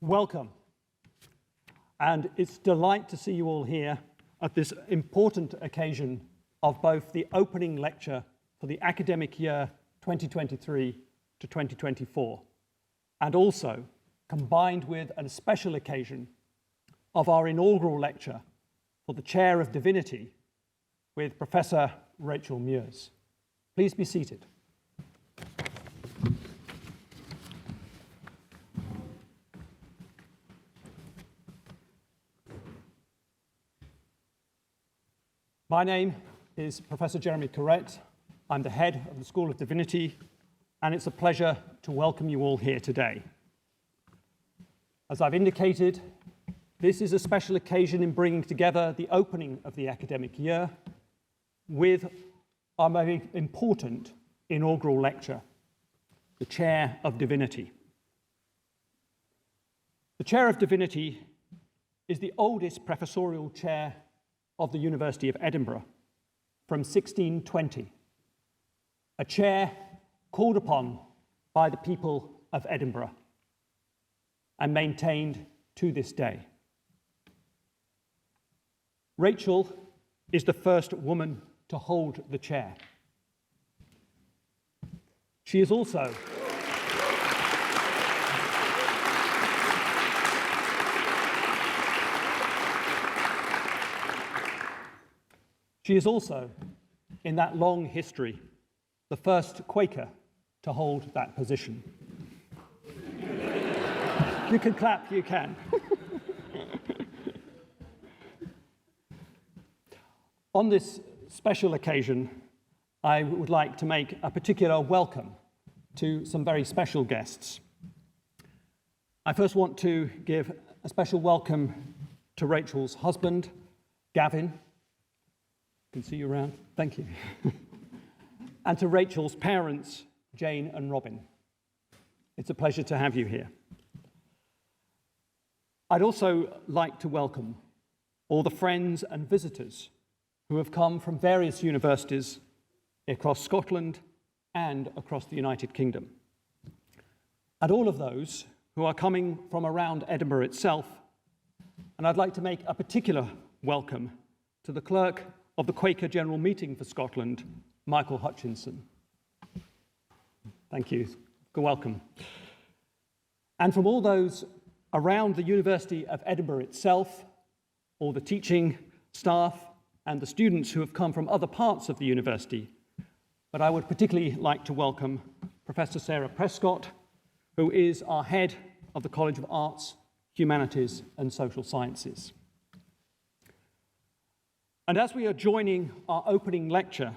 Welcome, and it's a delight to see you all here at this important occasion of both the opening lecture for the academic year 2023 to 2024, and also combined with a special occasion of our inaugural lecture for the Chair of Divinity with Professor Rachel Muers. Please be seated. My name is Professor Jeremy Carrette. I'm the head of the School of Divinity, and it's a pleasure to welcome you all here today. As I've indicated, this is a special occasion in bringing together the opening of the academic year with our very important inaugural lecture, the Chair of Divinity. The Chair of Divinity is the oldest professorial chair of the University of Edinburgh from 1620, a chair called upon by the people of Edinburgh and maintained to this day. Rachel is the first woman to hold the chair. She is also in that long history, the first Quaker to hold that position. You can clap, you can. On this special occasion, I would like to make a particular welcome to some very special guests. I first want to give a special welcome to Rachel's husband, Gavin. Can see you around. Thank you. And to Rachel's parents, Jane and Robin. It's a pleasure to have you here. I'd also like to welcome all the friends and visitors who have come from various universities across Scotland and across the United Kingdom. And all of those who are coming from around Edinburgh itself. And I'd like to make a particular welcome to the clerk of the Quaker General Meeting for Scotland, Michael Hutchinson. Thank you. Welcome. And from all those around the University of Edinburgh itself, all the teaching staff and the students who have come from other parts of the university, but I would particularly like to welcome Professor Sarah Prescott, who is our head of the College of Arts, Humanities and Social Sciences. And as we are joining our opening lecture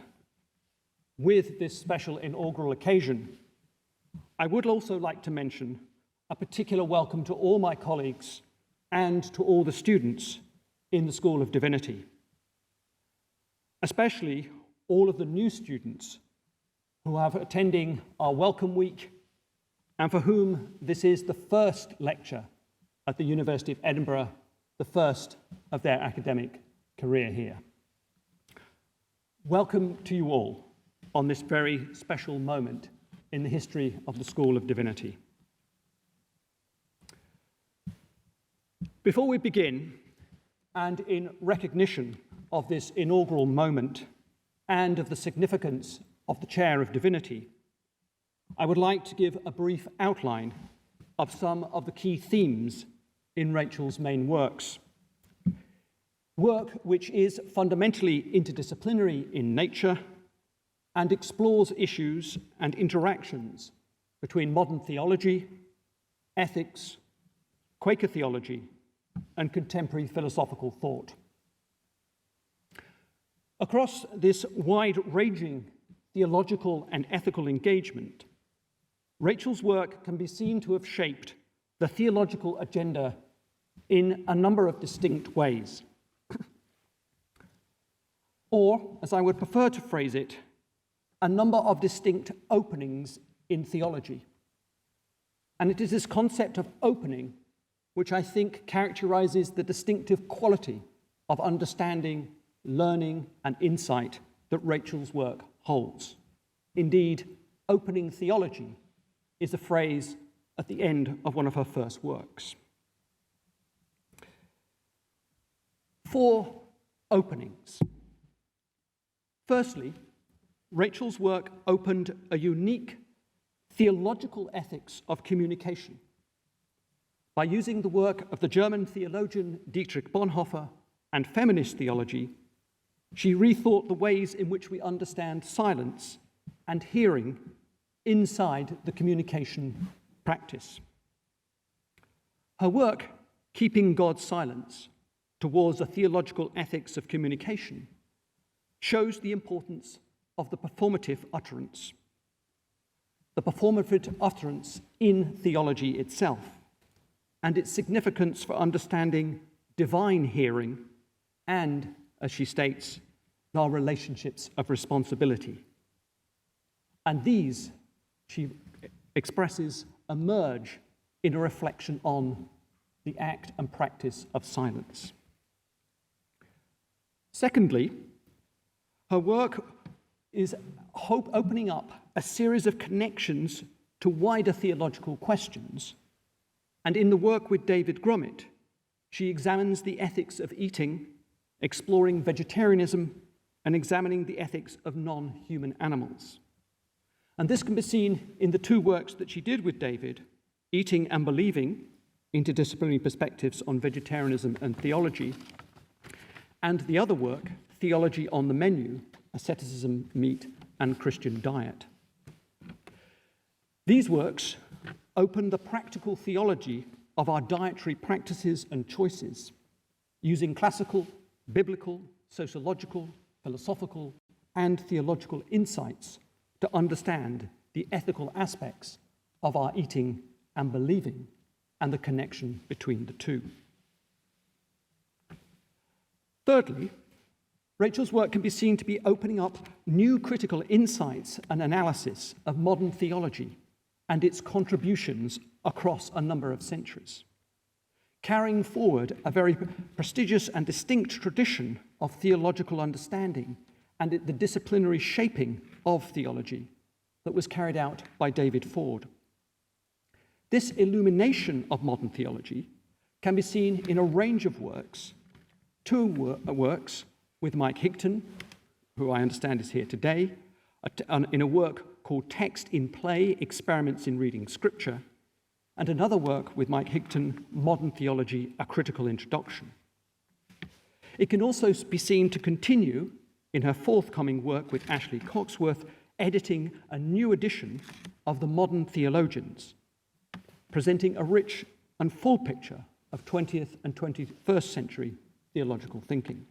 with this special inaugural occasion, I would also like to mention a particular welcome to all my colleagues and to all the students in the School of Divinity, especially all of the new students who are attending our Welcome Week and for whom this is the first lecture at the University of Edinburgh, the first of their academic career here. Welcome to you all on this very special moment in the history of the School of Divinity. Before we begin, and in recognition of this inaugural moment and of the significance of the Chair of Divinity, I would like to give a brief outline of some of the key themes in Rachel's main works. Work which is fundamentally interdisciplinary in nature and explores issues and interactions between modern theology, ethics, Quaker theology, and contemporary philosophical thought. Across this wide-ranging theological and ethical engagement, Rachel's work can be seen to have shaped the theological agenda in a number of distinct ways. Or, as I would prefer to phrase it, a number of distinct openings in theology. And it is this concept of opening which I think characterizes the distinctive quality of understanding, learning, and insight that Rachel's work holds. Indeed, opening theology is a phrase at the end of one of her first works. 4 openings. Firstly, Rachel's work opened a unique theological ethics of communication by using the work of the German theologian Dietrich Bonhoeffer and feminist theology. She rethought the ways in which we understand silence and hearing inside the communication practice. Her work, Keeping God's Silence Towards a Theological Ethics of Communication, shows the importance of the performative utterance in theology itself, and its significance for understanding divine hearing and, as she states, our relationships of responsibility. And these, she expresses, emerge in a reflection on the act and practice of silence. Secondly, her work is opening up a series of connections to wider theological questions. And in the work with David Grummet, she examines the ethics of eating, exploring vegetarianism, and examining the ethics of non-human animals. And this can be seen in the 2 works that she did with David, Eating and Believing, Interdisciplinary Perspectives on Vegetarianism and Theology, and the other work, Theology on the Menu, Asceticism, Meat, and Christian Diet. These works open the practical theology of our dietary practices and choices, using classical, biblical, sociological, philosophical, and theological insights to understand the ethical aspects of our eating and believing and the connection between the two. Thirdly, Rachel's work can be seen to be opening up new critical insights and analysis of modern theology and its contributions across a number of centuries, carrying forward a very prestigious and distinct tradition of theological understanding and the disciplinary shaping of theology that was carried out by David Ford. This illumination of modern theology can be seen in a range of works, 2 works with Mike Higton, who I understand is here today, in a work called Text in Play, Experiments in Reading Scripture, and another work with Mike Higton, Modern Theology, A Critical Introduction. It can also be seen to continue in her forthcoming work with Ashley Coxworth, editing a new edition of the Modern Theologians, presenting a rich and full picture of 20th and 21st century theological thinking.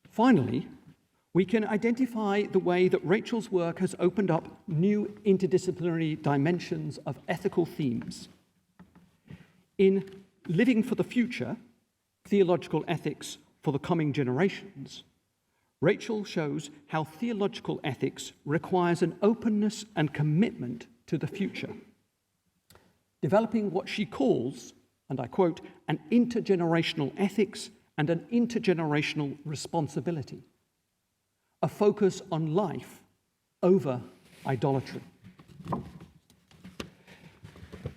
Finally, we can identify the way that Rachel's work has opened up new interdisciplinary dimensions of ethical themes. In Living for the Future, Theological Ethics for the Coming Generations, Rachel shows how theological ethics requires an openness and commitment to the future, developing what she calls, and I quote, an intergenerational ethics and an intergenerational responsibility, a focus on life over idolatry.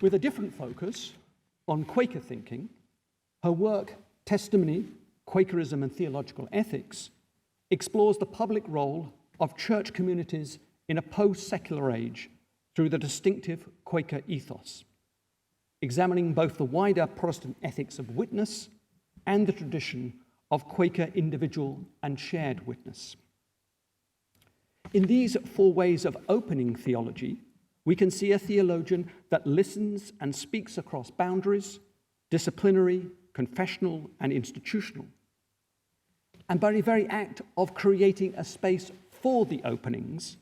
With a different focus on Quaker thinking, her work, Testimony, Quakerism and Theological Ethics, explores the public role of church communities in a post-secular age through the distinctive Quaker ethos, examining both the wider Protestant ethics of witness and the tradition of Quaker individual and shared witness. In these 4 ways of opening theology, we can see a theologian that listens and speaks across boundaries, disciplinary, confessional, and institutional. And by the very act of creating a space for the openings,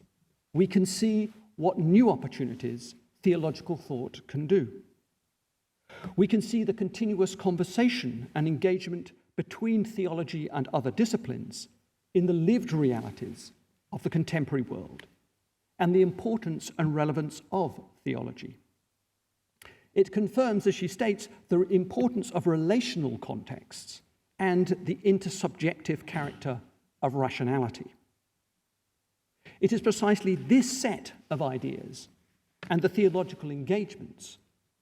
we can see what new opportunities theological thought can do. We can see the continuous conversation and engagement between theology and other disciplines in the lived realities of the contemporary world and the importance and relevance of theology. It confirms, as she states, the importance of relational contexts and the intersubjective character of rationality. It is precisely this set of ideas and the theological engagements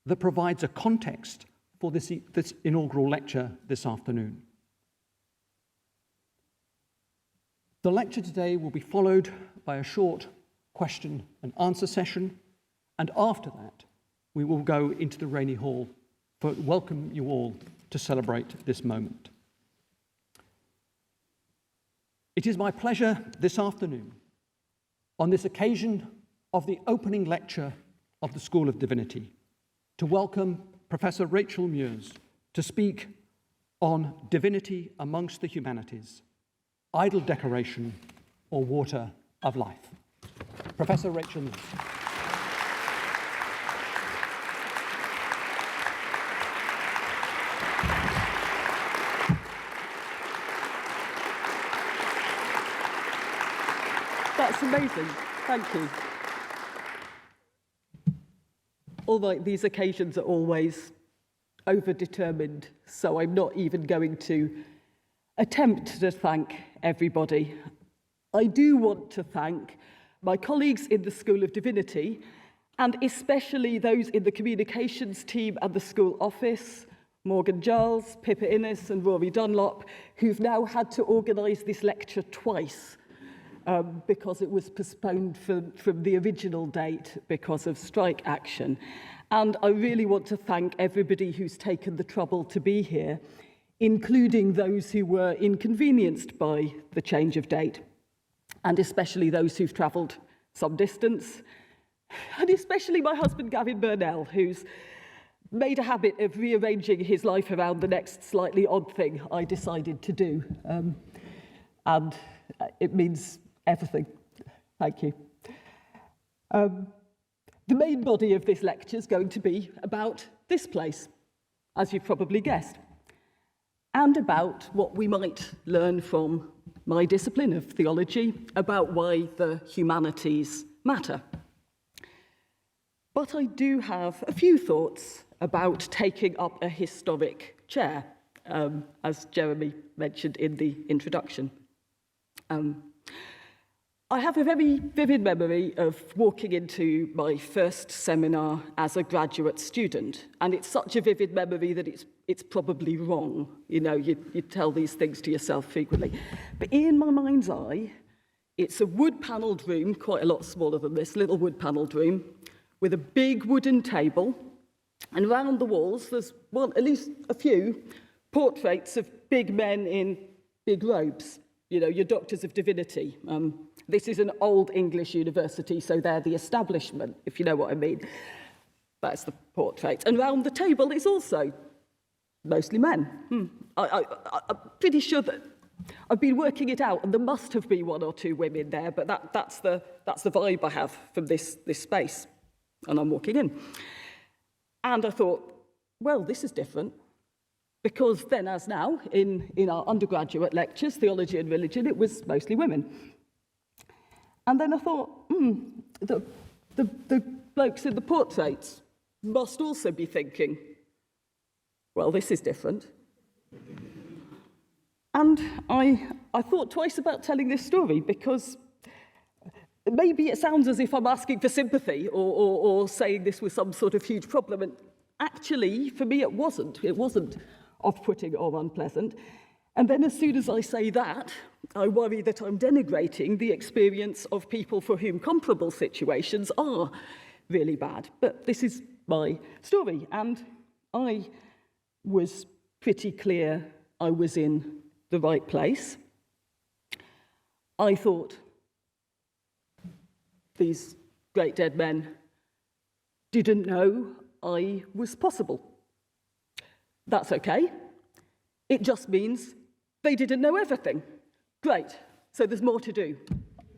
that provides a context for this inaugural lecture this afternoon. The lecture today will be followed by a short question and answer session, and after that, we will go into the Rainey Hall to welcome you all to celebrate this moment. It is my pleasure this afternoon, on this occasion of the opening lecture of the School of Divinity, to welcome Professor Rachel Muers to speak on Divinity amongst the Humanities, Idle Decoration or Water of Life. Professor Rachel Muers. That's amazing. Thank you. All right, these occasions are always overdetermined, so I'm not even going to attempt to thank everybody. I do want to thank my colleagues in the School of Divinity, and especially those in the communications team and the school office, Morgan Giles, Pippa Innes and Rory Dunlop, who've now had to organise this lecture twice because it was postponed from the original date because of strike action. And I really want to thank everybody who's taken the trouble to be here, including those who were inconvenienced by the change of date, and especially those who've travelled some distance, and especially my husband Gavin Burnell, who's made a habit of rearranging his life around the next slightly odd thing I decided to do. And it means everything. Thank you. The main body of this lecture is going to be about this place, as you've probably guessed, and about what we might learn from my discipline of theology about why the humanities matter. But I do have a few thoughts about taking up a historic chair, as Jeremy mentioned in the introduction. I have a very vivid memory of walking into my first seminar as a graduate student, and it's such a vivid memory that it's probably wrong. You know, you tell these things to yourself frequently. But in my mind's eye, it's a wood-panelled room, quite a lot smaller than this, little wood-panelled room, with a big wooden table, and around the walls there's, well, at least a few portraits of big men in big robes. You know, your doctors of divinity. This is an old English university, so they're the establishment, if you know what I mean. That's the portrait. And round the table it's also mostly men. I'm pretty sure that I've been working it out, and there must have been one or two women there, but that's the vibe I have from this space. And I'm walking in. And I thought, well, this is different. Because then, as now, in our undergraduate lectures, theology and religion, it was mostly women. And then I thought, the blokes in the portraits must also be thinking, well, this is different. And I thought twice about telling this story, because maybe it sounds as if I'm asking for sympathy or saying this was some sort of huge problem. And actually, for me, it wasn't. It wasn't off-putting or unpleasant. And then as soon as I say that, I worry that I'm denigrating the experience of people for whom comparable situations are really bad. But this is my story, and I was pretty clear I was in the right place. I thought these great dead men didn't know I was possible. That's okay. It just means they didn't know everything. Great. So there's more to do.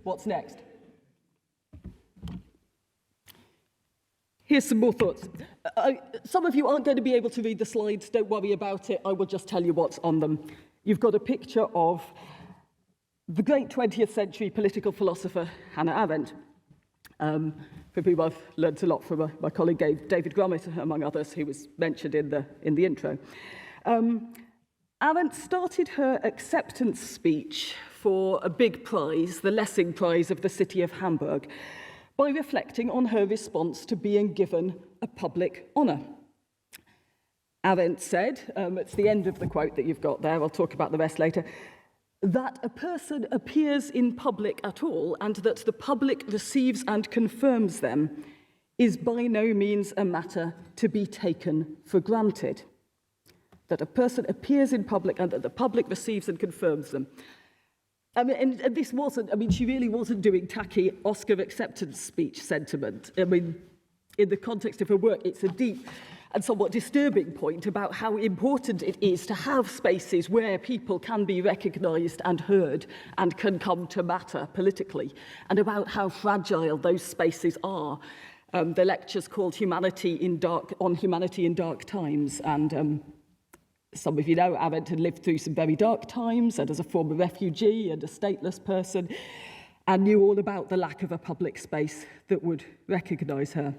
What's next? Here's some more thoughts. Some of you aren't going to be able to read the slides. Don't worry about it. I will just tell you what's on them. You've got a picture of the great 20th century political philosopher Hannah Arendt, from whom I've learnt a lot from my colleague David Grummett, among others, who was mentioned in the intro. Arendt started her acceptance speech for a big prize, the Lessing Prize of the city of Hamburg, by reflecting on her response to being given a public honour. Arendt said, it's the end of the quote that you've got there, I'll talk about the rest later, that a person appears in public at all and that the public receives and confirms them is by no means a matter to be taken for granted. That a person appears in public and that the public receives and confirms them. I mean, and this wasn't, I mean, she really wasn't doing tacky Oscar acceptance speech sentiment. I mean, in the context of her work, it's a deep and somewhat disturbing point about how important it is to have spaces where people can be recognised and heard and can come to matter politically, and about how fragile those spaces are. The lecture's called Humanity in Dark Times, and some of you know Arendt had lived through some very dark times, and as a former refugee and a stateless person, and knew all about the lack of a public space that would recognise her.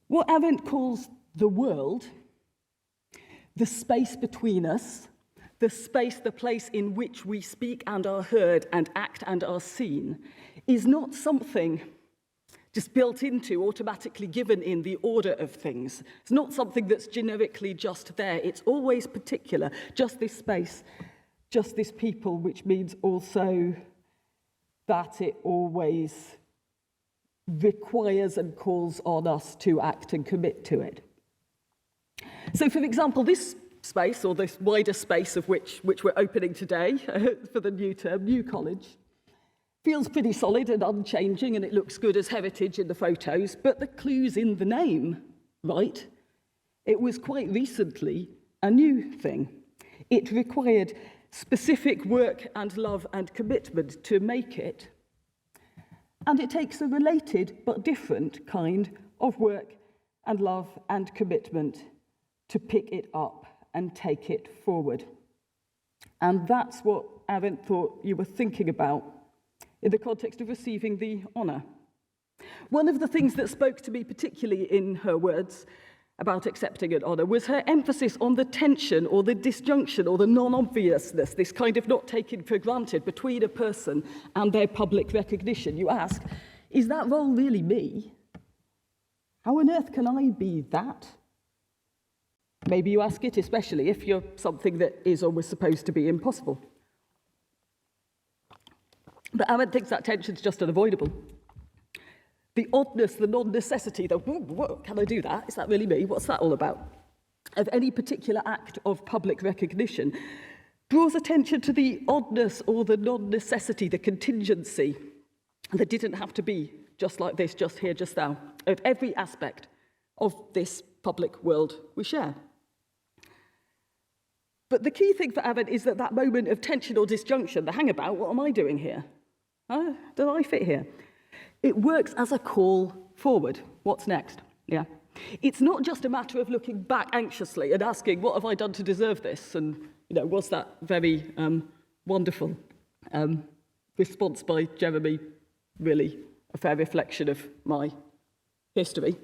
What Arendt calls the world, the space between us, the space, the place in which we speak and are heard and act and are seen, is not something just built into, automatically given in the order of things. It's not something that's generically just there. It's always particular, just this space, just this people, which means also that it always requires and calls on us to act and commit to it. So, for example, this space, or this wider space of which we're opening today for the new term, New College, feels pretty solid and unchanging, and it looks good as heritage in the photos, but the clue's in the name, right? It was quite recently a new thing. It required specific work and love and commitment to make it. And it takes a related but different kind of work and love and commitment to pick it up and take it forward. And that's what Arendt thought you were thinking about in the context of receiving the honour. One of the things that spoke to me particularly in her words about accepting an honour was her emphasis on the tension or the disjunction or the non-obviousness, this kind of not taken for granted between a person and their public recognition. You ask, is that role really me? How on earth can I be that? Maybe you ask it, especially if you're something that is or was supposed to be impossible. But Arendt thinks that tension's just unavoidable. The oddness, the non-necessity, the, whoa, can I do that? Is that really me? What's that all about? Of any particular act of public recognition draws attention to the oddness or the non-necessity, the contingency, that didn't have to be just like this, just here, just now, of every aspect of this public world we share. But the key thing for Arendt is that moment of tension or disjunction, the hangabout, what am I doing here? Do I fit here? It works as a call forward. What's next? Yeah. It's not just a matter of looking back anxiously and asking, what have I done to deserve this? And, was that very wonderful response by Jeremy really a fair reflection of my history?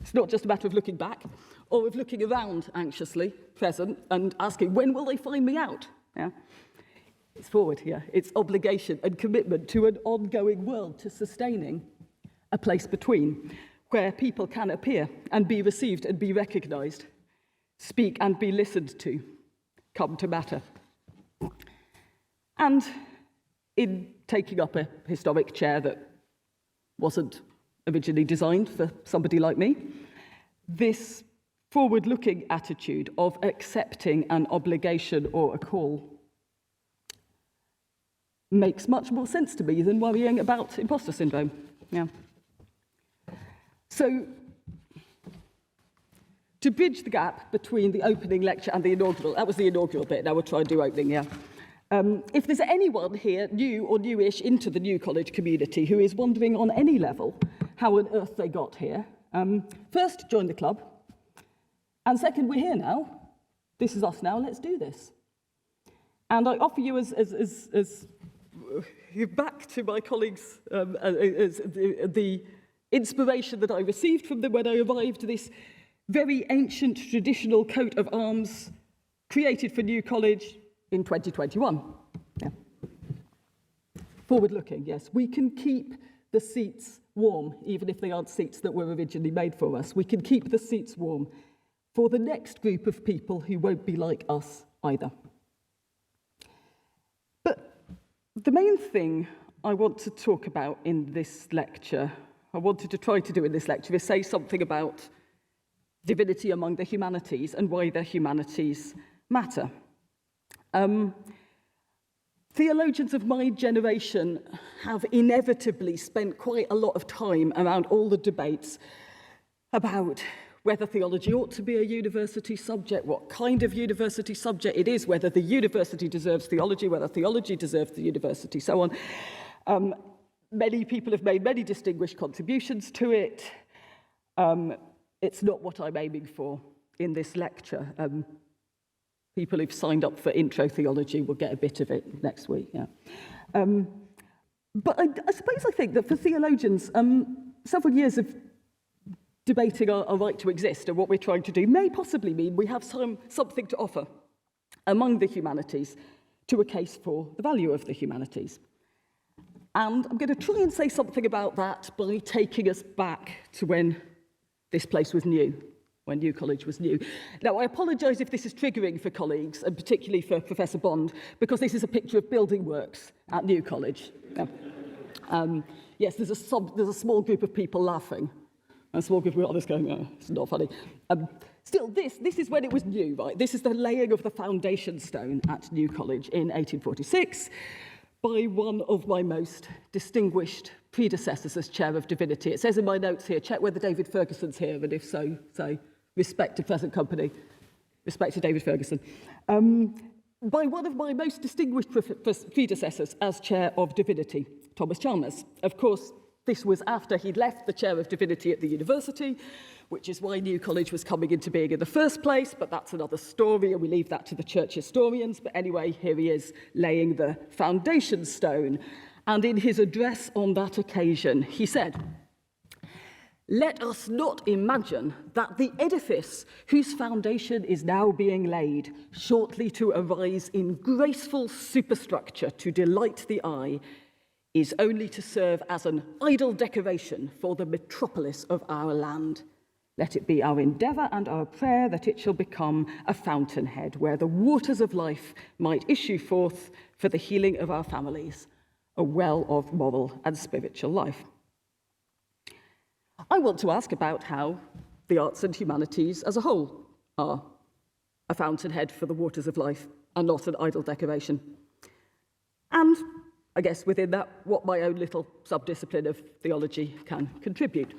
It's not just a matter of looking back or of looking around anxiously, present, and asking, when will they find me out? Yeah. It's forward here. It's obligation and commitment to an ongoing world, to sustaining a place between, where people can appear and be received and be recognised, speak and be listened to, come to matter. And in taking up a historic chair that wasn't originally designed for somebody like me, this forward-looking attitude of accepting an obligation or a call makes much more sense to me than worrying about imposter syndrome. Yeah. So, to bridge the gap between the opening lecture and the inaugural, that was the inaugural bit, now we'll try and do opening, yeah. If there's anyone here, new or newish into the New College community, who is wondering on any level how on earth they got here, first, join the club, and second, we're here now. This is us now, let's do this. And I offer you as back to my colleagues as the inspiration that I received from them when I arrived, this very ancient traditional coat of arms created for New College in 2021. Yeah. Forward-looking, yes. We can keep the seats warm, even if they aren't seats that were originally made for us. We can keep the seats warm for the next group of people who won't be like us either. But the main thing I want to talk about in this lecture, I wanted to try to do in this lecture, is say something about divinity among the humanities and why the humanities matter. Theologians of my generation have inevitably spent quite a lot of time around all the debates about whether theology ought to be a university subject, what kind of university subject it is, whether the university deserves theology, whether theology deserves the university, so on. Many people have made many distinguished contributions to it. It's not what I'm aiming for in this lecture. People who've signed up for intro theology will get a bit of it next week. Yeah. But I think that for theologians, several years of debating our right to exist and what we're trying to do may possibly mean we have something to offer among the humanities to a case for the value of the humanities. And I'm going to try and say something about that by taking us back to when this place was new, when New College was new. Now, I apologise if this is triggering for colleagues, and particularly for Professor Bond, because this is a picture of building works at New College. Yeah. Yes, there's a small group of people laughing, and a small group of others going, oh, it's not funny. Still, this is when it was new, right? This is the laying of the foundation stone at New College in 1846 by one of my most distinguished predecessors as Chair of Divinity. It says in my notes here, check whether David Ferguson's here, and if so, say, respect to present company, respect to David Ferguson. By one of my most distinguished predecessors as Chair of Divinity, Thomas Chalmers. Of course, this was after he'd left the Chair of Divinity at the university, which is why New College was coming into being in the first place, but that's another story, and we leave that to the church historians. But anyway, here he is laying the foundation stone. And in his address on that occasion, he said, "Let us not imagine that the edifice whose foundation is now being laid, shortly to arise in graceful superstructure to delight the eye, is only to serve as an idle decoration for the metropolis of our land. Let it be our endeavour and our prayer that it shall become a fountainhead where the waters of life might issue forth for the healing of our families, a well of moral and spiritual life." I want to ask about how the arts and humanities as a whole are a fountainhead for the waters of life and not an idle decoration. And I guess within that, what my own little sub-discipline of theology can contribute.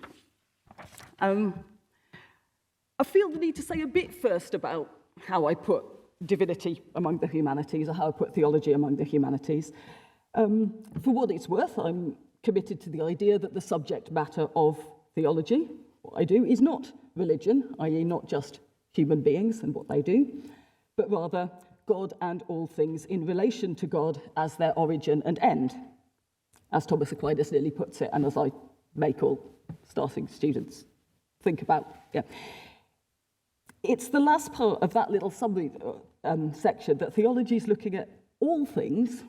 I feel the need to say a bit first about how I put divinity among the humanities, or how I put theology among the humanities. For what it's worth, I'm committed to the idea that the subject matter of theology, what I do, is not religion, i.e. not just human beings and what they do, but rather God and all things in relation to God as their origin and end, as Thomas Aquinas nearly puts it, and as I make all starting students think about. Yeah. It's the last part of that little summary section that theology is looking at all things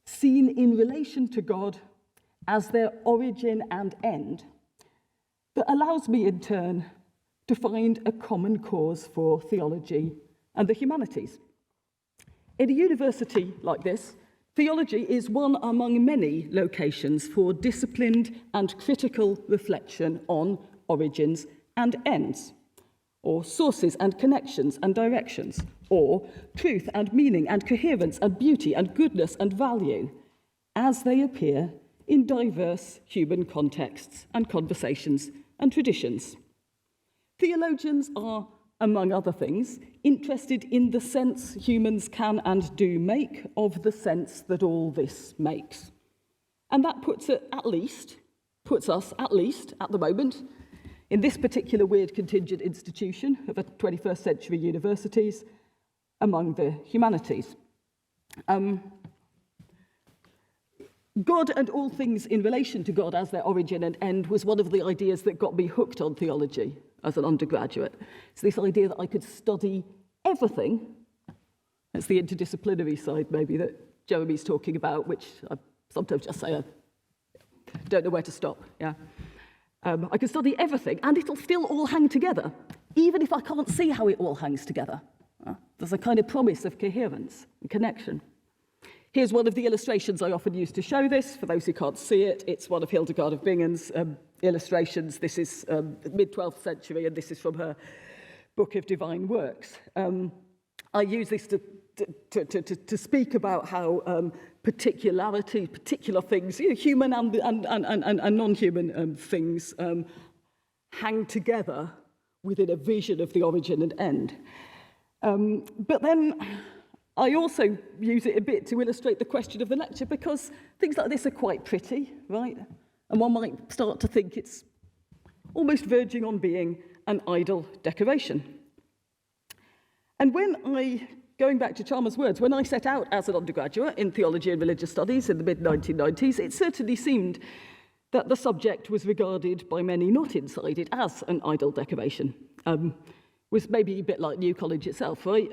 seen in relation to God as their origin and end that allows me in turn to find a common cause for theology and the humanities. In a university like this, theology is one among many locations for disciplined and critical reflection on origins and ends, or sources and connections and directions, or truth and meaning and coherence and beauty and goodness and value, as they appear in diverse human contexts and conversations and traditions. Theologians are, among other things, interested in the sense humans can and do make of the sense that all this makes. And that puts us at least, at the moment, in this particular weird contingent institution of the 21st century universities, among the humanities. God and all things in relation to God as their origin and end was one of the ideas that got me hooked on theology as an undergraduate. So this idea that I could study everything, that's the interdisciplinary side maybe that Jeremy's talking about, which I sometimes just say I don't know where to stop. Yeah. I can study everything and it'll still all hang together. even if I can't see how it all hangs together. There's a kind of promise of coherence and connection. Here's one of the illustrations I often use to show this. For those who can't see it, it's one of Hildegard of Bingen's illustrations. This is mid-12th century, and this is from her book of divine works. I use this to speak about how particular things, human and non-human things, hang together within a vision of the origin and end. But then I also use it a bit to illustrate the question of the lecture, because things like this are quite pretty, right? And one might start to think it's almost verging on being an idle decoration. And going back to Chalmers' words, when I set out as an undergraduate in theology and religious studies in the mid-1990s, it certainly seemed that the subject was regarded by many not inside it as an idle decoration. Was maybe a bit like New College itself, right?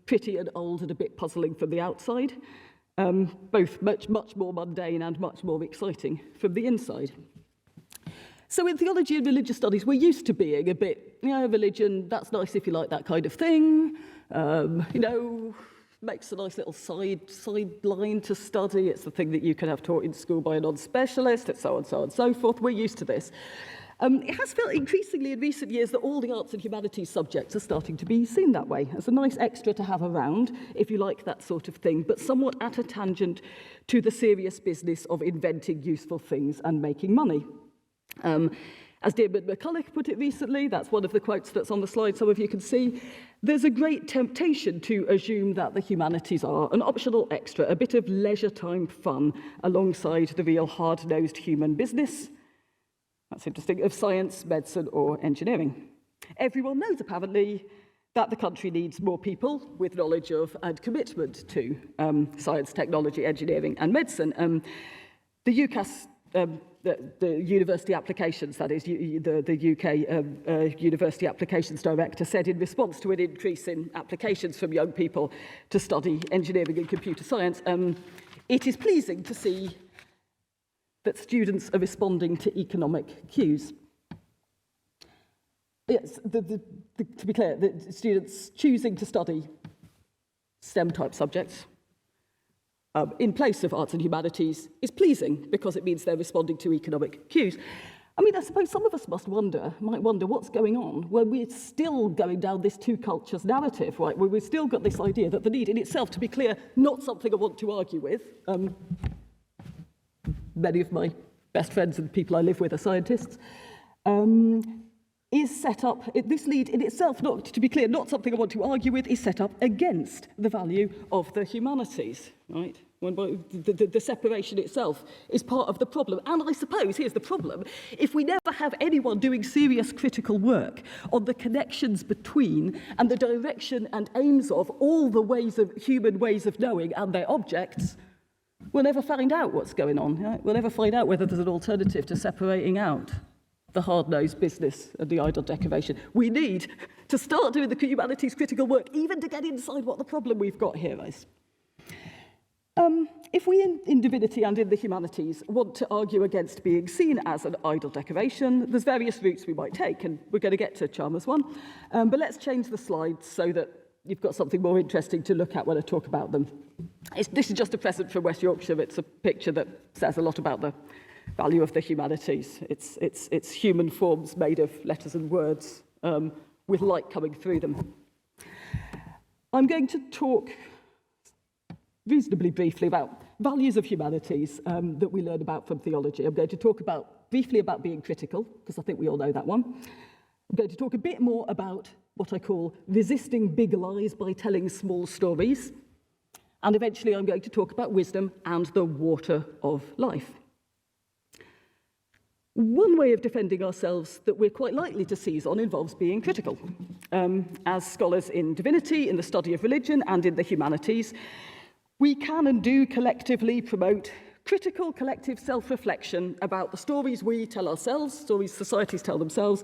Pretty and old and a bit puzzling from the outside, both much more mundane and much more exciting from the inside. So in theology and religious studies, we're used to being a bit, religion, that's nice if you like that kind of thing, makes a nice little sideline to study. It's the thing that you can have taught in school by a non-specialist, and so on and so forth. We're used to this. It has felt increasingly in recent years that all the arts and humanities subjects are starting to be seen that way, as a nice extra to have around, if you like that sort of thing, but somewhat at a tangent to the serious business of inventing useful things and making money. As David McCulloch put it recently, that's one of the quotes that's on the slide some of you can see, there's a great temptation to assume that the humanities are an optional extra, a bit of leisure time fun alongside the real hard-nosed human business. That's interesting, of science, medicine, or engineering. Everyone knows, apparently, that the country needs more people with knowledge of and commitment to science, technology, engineering, and medicine. The UCAS, the University Applications, that is, the UK University Applications Director, said in response to an increase in applications from young people to study engineering and computer science, it is pleasing to see that students are responding to economic cues. Yes, to be clear, the students choosing to study STEM-type subjects in place of arts and humanities is pleasing because it means they're responding to economic cues. I mean, I suppose some of us might wonder what's going on when we're still going down this two cultures narrative, right? Where we've still got this idea that the need in itself, to be clear, not something I want to argue with. Many of my best friends and people I live with are scientists, is set up, this need in itself, not to be clear, not something I want to argue with, is set up against the value of the humanities, right? The separation itself is part of the problem. And I suppose, here's the problem, if we never have anyone doing serious critical work on the connections between and the direction and aims of all the human ways of knowing and their objects, we'll never find out what's going on. Right? We'll never find out whether there's an alternative to separating out the hard-nosed business and the idle decoration. We need to start doing the humanities critical work, even to get inside what the problem we've got here is. If we in Divinity and in the humanities want to argue against being seen as an idle decoration, there's various routes we might take, and we're going to get to Chalmers one. But let's change the slides so that you've got something more interesting to look at when I talk about them. This is just a present from West Yorkshire. It's a picture that says a lot about the value of the humanities. It's human forms made of letters and words with light coming through them. I'm going to talk reasonably briefly about values of humanities that we learn about from theology. I'm going to talk briefly about being critical, because I think we all know that one. I'm going to talk a bit more about what I call resisting big lies by telling small stories. And eventually I'm going to talk about wisdom and the water of life. One way of defending ourselves that we're quite likely to seize on involves being critical. As scholars in divinity, in the study of religion, and in the humanities, we can and do collectively promote critical collective self-reflection about the stories we tell ourselves, stories societies tell themselves,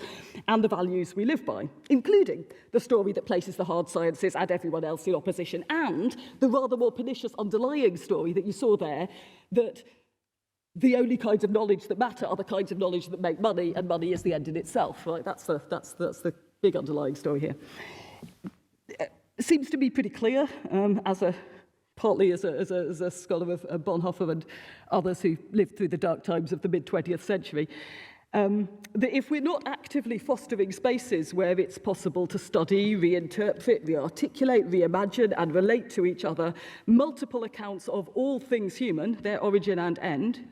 and the values we live by, including the story that places the hard sciences and everyone else in opposition, and the rather more pernicious underlying story that you saw there, that the only kinds of knowledge that matter are the kinds of knowledge that make money, and money is the end in itself, right? That's the big underlying story here. It seems to be pretty clear, partly as a scholar of Bonhoeffer and others who lived through the dark times of the mid-20th century, that if we're not actively fostering spaces where it's possible to study, reinterpret, rearticulate, reimagine, and relate to each other multiple accounts of all things human, their origin and end,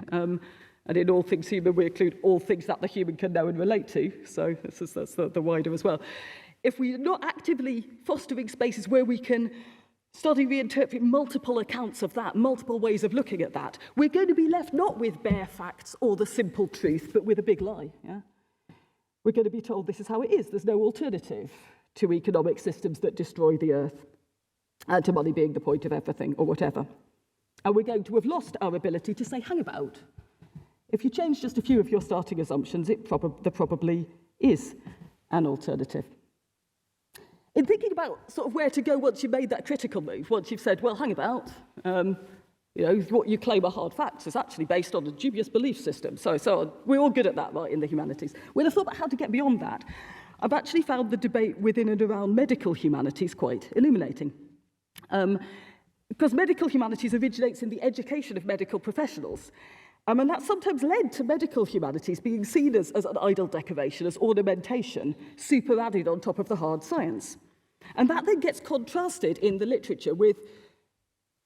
and in all things human, we include all things that the human can know and relate to, so that's the wider as well. If we're not actively fostering spaces where we can study, reinterpret multiple accounts of that, multiple ways of looking at that, we're going to be left not with bare facts or the simple truth, but with a big lie. Yeah? We're going to be told this is how it is. There's no alternative to economic systems that destroy the earth, and to money being the point of everything, or whatever. And we're going to have lost our ability to say, hang about. If you change just a few of your starting assumptions, there probably is an alternative. In thinking about sort of where to go once you've made that critical move, once you've said, well, hang about, what you claim are hard facts is actually based on a dubious belief system, so on. We're all good at that, right, in the humanities. When I thought about how to get beyond that, I've actually found the debate within and around medical humanities quite illuminating. Because medical humanities originates in the education of medical professionals. And that's sometimes led to medical humanities being seen as an idle decoration, as ornamentation, superadded on top of the hard science. And that then gets contrasted in the literature with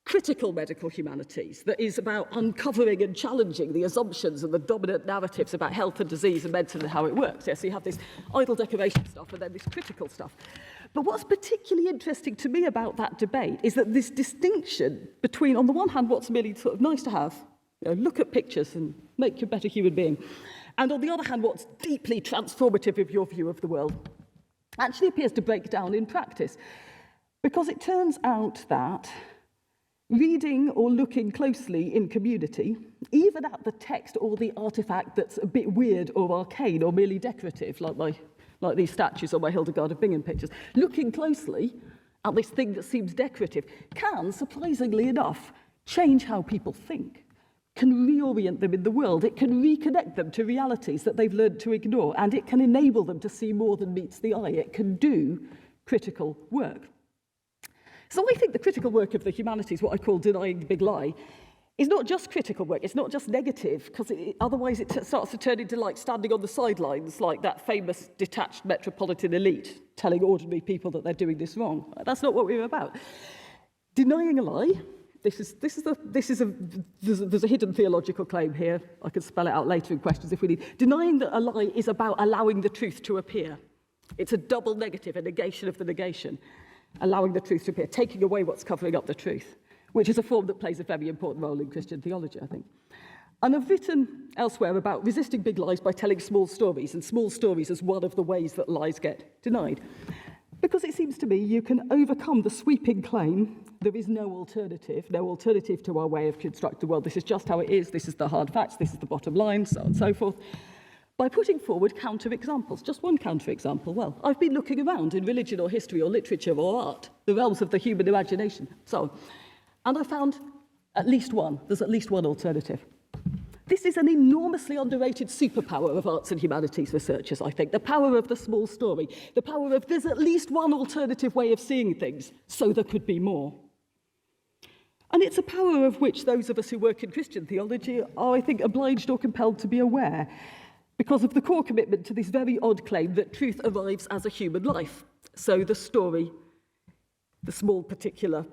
critical medical humanities, that is about uncovering and challenging the assumptions and the dominant narratives about health and disease and medicine and how it works. Yeah, so you have this idle decoration stuff and then this critical stuff. But what's particularly interesting to me about that debate is that this distinction between, on the one hand, what's merely sort of nice to have, look at pictures and make you a better human being, and on the other hand, what's deeply transformative of your view of the world, actually appears to break down in practice. Because it turns out that reading or looking closely in community, even at the text or the artifact that's a bit weird or arcane or merely decorative, like these statues on my Hildegard of Bingen pictures, looking closely at this thing that seems decorative can, surprisingly enough, change how people think, can reorient them in the world. It can reconnect them to realities that they've learned to ignore, and it can enable them to see more than meets the eye. It can do critical work. So I think the critical work of the humanities, what I call denying the big lie, is not just critical work, it's not just negative, because otherwise it starts to turn into like standing on the sidelines, like that famous detached metropolitan elite telling ordinary people that they're doing this wrong. That's not what we're about. Denying a lie, there's a hidden theological claim here. I can spell it out later in questions if we need. Denying that a lie is about allowing the truth to appear. It's a double negative, a negation of the negation. Allowing the truth to appear, taking away what's covering up the truth, which is a form that plays a very important role in Christian theology, I think. And I've written elsewhere about resisting big lies by telling small stories, and small stories as one of the ways that lies get denied. Because it seems to me you can overcome the sweeping claim there is no alternative to our way of constructing the world. This is just how it is, this is the hard facts, this is the bottom line, so on and so forth, by putting forward counter-examples. Just one counter-example. Well, I've been looking around in religion or history or literature or art, the realms of the human imagination, so on, and I found at least one. There's at least one alternative. This is an enormously underrated superpower of arts and humanities researchers, I think. The power of the small story. The power of there's at least one alternative way of seeing things, so there could be more. And it's a power of which those of us who work in Christian theology are, I think, obliged or compelled to be aware, because of the core commitment to this very odd claim that truth arrives as a human life. So the story, the small particular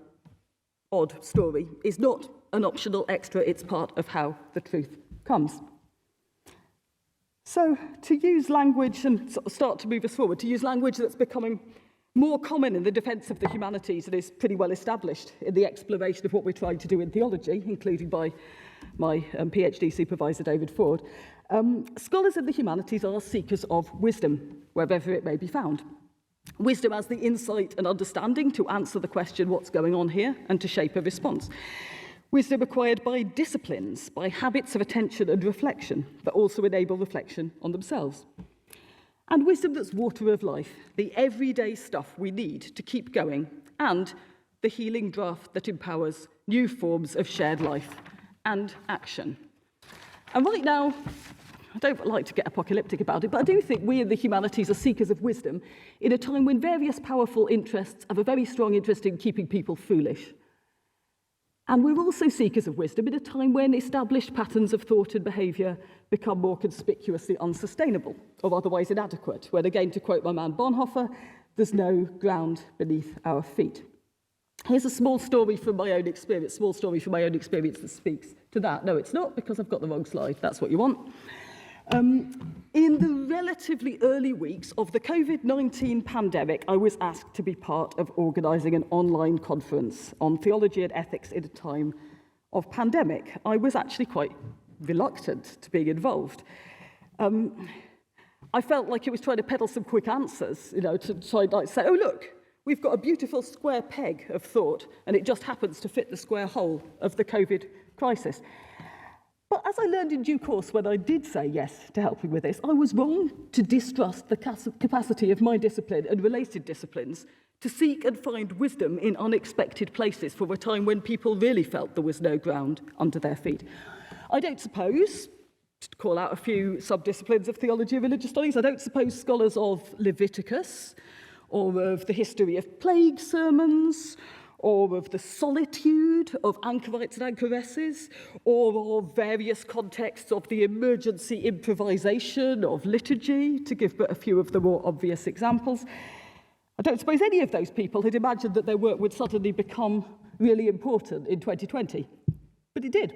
odd story, is not an optional extra, it's part of how the truth comes. So to use language and start to move us forward, to use language that's becoming more common in the defence of the humanities and is pretty well established in the exploration of what we're trying to do in theology, including by my PhD supervisor, David Ford, scholars in the humanities are seekers of wisdom, wherever it may be found. Wisdom as the insight and understanding to answer the question, what's going on here, and to shape a response. Wisdom acquired by disciplines, by habits of attention and reflection, that also enable reflection on themselves. And wisdom that's water of life, the everyday stuff we need to keep going, and the healing draught that empowers new forms of shared life and action. And right now, I don't like to get apocalyptic about it, but I do think we in the humanities are seekers of wisdom in a time when various powerful interests have a very strong interest in keeping people foolish. And we're also seekers of wisdom in a time when established patterns of thought and behaviour become more conspicuously unsustainable or otherwise inadequate, when, again, to quote my man Bonhoeffer, there's no ground beneath our feet. Here's a small story from my own experience, that speaks to that. No, it's not, because I've got the wrong slide. That's what you want. In the relatively early weeks of the COVID-19 pandemic, I was asked to be part of organising an online conference on theology and ethics in a time of pandemic. I was actually quite reluctant to being involved. I felt like it was trying to peddle some quick answers, to try and say, oh, look, we've got a beautiful square peg of thought, and it just happens to fit the square hole of the COVID crisis. But as I learned in due course when I did say yes to helping with this, I was wrong to distrust the capacity of my discipline and related disciplines to seek and find wisdom in unexpected places for a time when people really felt there was no ground under their feet. I don't suppose, to call out a few sub-disciplines of theology and religious studies, I don't suppose scholars of Leviticus or of the history of plague sermons, or of the solitude of anchorites and anchoresses, or of various contexts of the emergency improvisation of liturgy, to give but a few of the more obvious examples. I don't suppose any of those people had imagined that their work would suddenly become really important in 2020. But it did.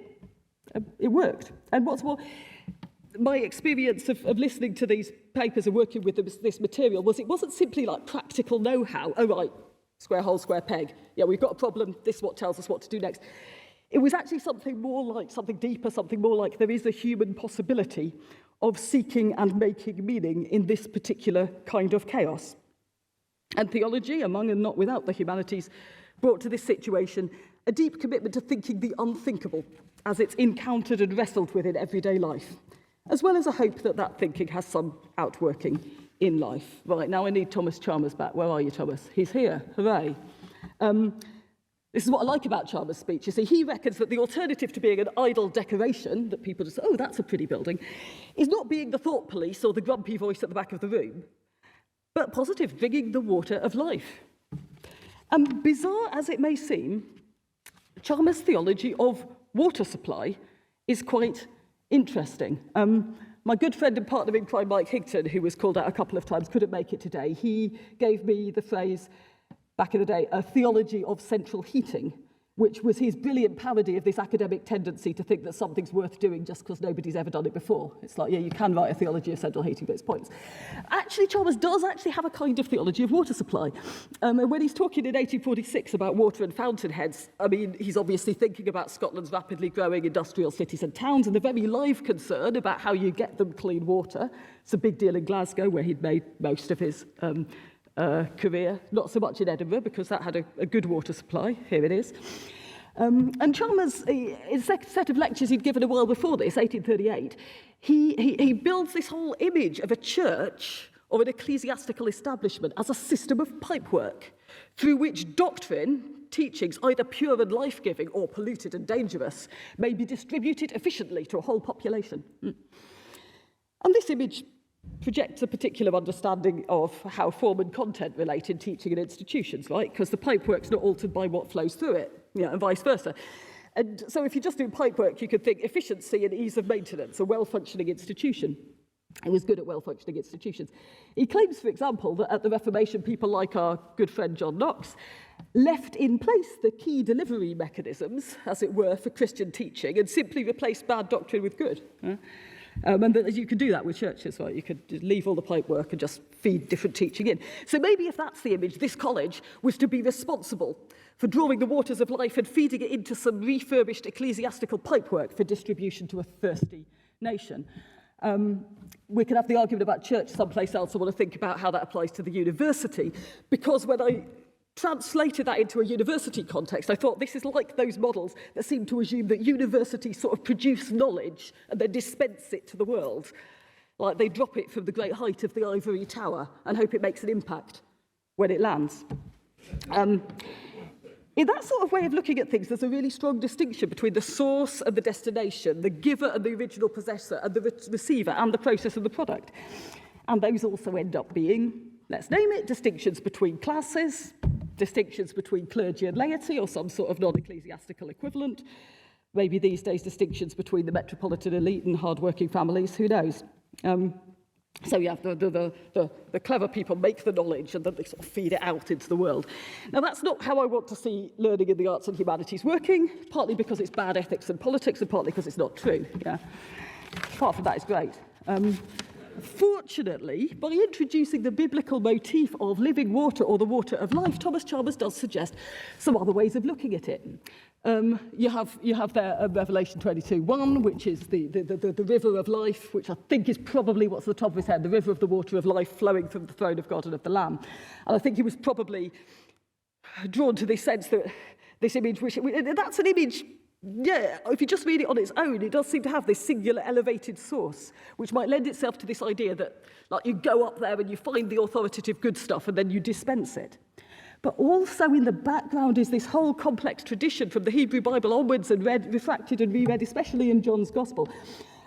It worked. And what's more, my experience of listening to these papers and working with this material was it wasn't simply like practical know-how. Oh, right, square hole, square peg. Yeah, we've got a problem. This is what tells us what to do next. It was actually something more like, something deeper, something more like there is a human possibility of seeking and making meaning in this particular kind of chaos. And theology, among and not without the humanities, brought to this situation a deep commitment to thinking the unthinkable as it's encountered and wrestled with in everyday life, as well as a hope that that thinking has some outworking in life. Right, now I need Thomas Chalmers back. Where are you, Thomas? He's here. Hooray. This is what I like about Chalmers' speech. You see, he reckons that the alternative to being an idle decoration, that people just say, oh, that's a pretty building, is not being the thought police or the grumpy voice at the back of the room, but positive, bringing the water of life. And bizarre as it may seem, Chalmers' theology of water supply is quite interesting. My good friend and partner in crime, Mike Higton, who was called out a couple of times, couldn't make it today. He gave me the phrase, back in the day, a theology of central heating, which was his brilliant parody of this academic tendency to think that something's worth doing just because nobody's ever done it before. It's like, yeah, you can write a theology of central heating, but it's pointless. Actually, Chalmers does actually have a kind of theology of water supply. And when he's talking in 1846 about water and fountainheads, I mean, he's obviously thinking about Scotland's rapidly growing industrial cities and towns and the very live concern about how you get them clean water. It's a big deal in Glasgow, where he'd made most of his career, not so much in Edinburgh, because that had a good water supply. Here it is. And Chalmers, in a set of lectures he'd given a while before this, 1838, he builds this whole image of a church or an ecclesiastical establishment as a system of pipework through which doctrine, teachings, either pure and life-giving or polluted and dangerous, may be distributed efficiently to a whole population. And this image projects a particular understanding of how form and content relate in teaching and institutions, right? Because the pipework's not altered by what flows through it, and vice versa. And so if you just do pipework, you could think efficiency and ease of maintenance, a well-functioning institution. He was good at well-functioning institutions. He claims, for example, that at the Reformation, people like our good friend John Knox left in place the key delivery mechanisms, as it were, for Christian teaching and simply replaced bad doctrine with good. And that you could do that with churches, right? You could leave all the pipework and just feed different teaching in. So maybe if that's the image, this college was to be responsible for drawing the waters of life and feeding it into some refurbished ecclesiastical pipework for distribution to a thirsty nation. We could have the argument about church someplace else. I want to think about how that applies to the university, because when I translated that into a university context, I thought this is like those models that seem to assume that universities sort of produce knowledge and then dispense it to the world. Like they drop it from the great height of the ivory tower and hope it makes an impact when it lands. In that sort of way of looking at things, there's a really strong distinction between the source and the destination, the giver and the original possessor, and the receiver and the process of the product. And those also end up being, let's name it, distinctions between classes, distinctions between clergy and laity, or some sort of non-ecclesiastical equivalent. Maybe these days distinctions between the metropolitan elite and hard-working families, who knows? So you have the clever people make the knowledge and then they sort of feed it out into the world. Now that's not how I want to see learning in the arts and humanities working, partly because it's bad ethics and politics and partly because it's not true. Yeah. Apart from that, it's great. Fortunately, by introducing the biblical motif of living water or the water of life, Thomas Chalmers does suggest some other ways of looking at it. You have there Revelation 22:1, which is the river of life, which I think is probably what's at the top of his head, the river of the water of life flowing from the throne of God and of the Lamb. And I think he was probably drawn to this sense that this image, that's an image, yeah, if you just read it on its own, it does seem to have this singular elevated source, which might lend itself to this idea that like, you go up there and you find the authoritative good stuff and then you dispense it. But also in the background is this whole complex tradition from the Hebrew Bible onwards and refracted and reread, especially in John's Gospel,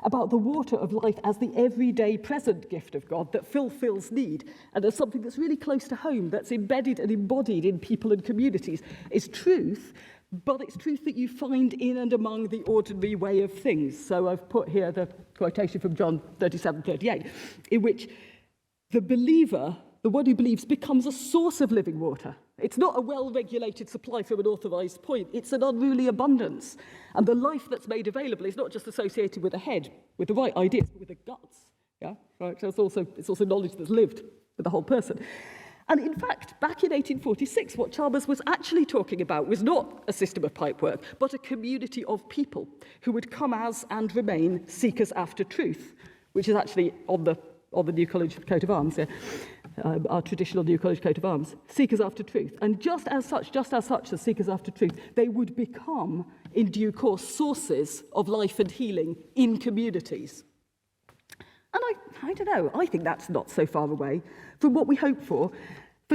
about the water of life as the everyday present gift of God that fulfills need, and as something that's really close to home, that's embedded and embodied in people and communities, is truth, but it's truth that you find in and among the ordinary way of things. So I've put here the quotation from John 37:38, in which the believer, the one who believes, becomes a source of living water. It's not a well-regulated supply from an authorised point. It's an unruly abundance. And the life that's made available is not just associated with the head, with the right ideas, but with the guts. Yeah, right. So it's also knowledge that's lived with the whole person. And in fact, back in 1846, what Chalmers was actually talking about was not a system of pipework, but a community of people who would come as and remain seekers after truth, which is actually on the New College coat of arms, yeah. Our traditional New College coat of arms, seekers after truth. And just as such, as seekers after truth, they would become, in due course, sources of life and healing in communities. And I don't know, I think that's not so far away from what we hope for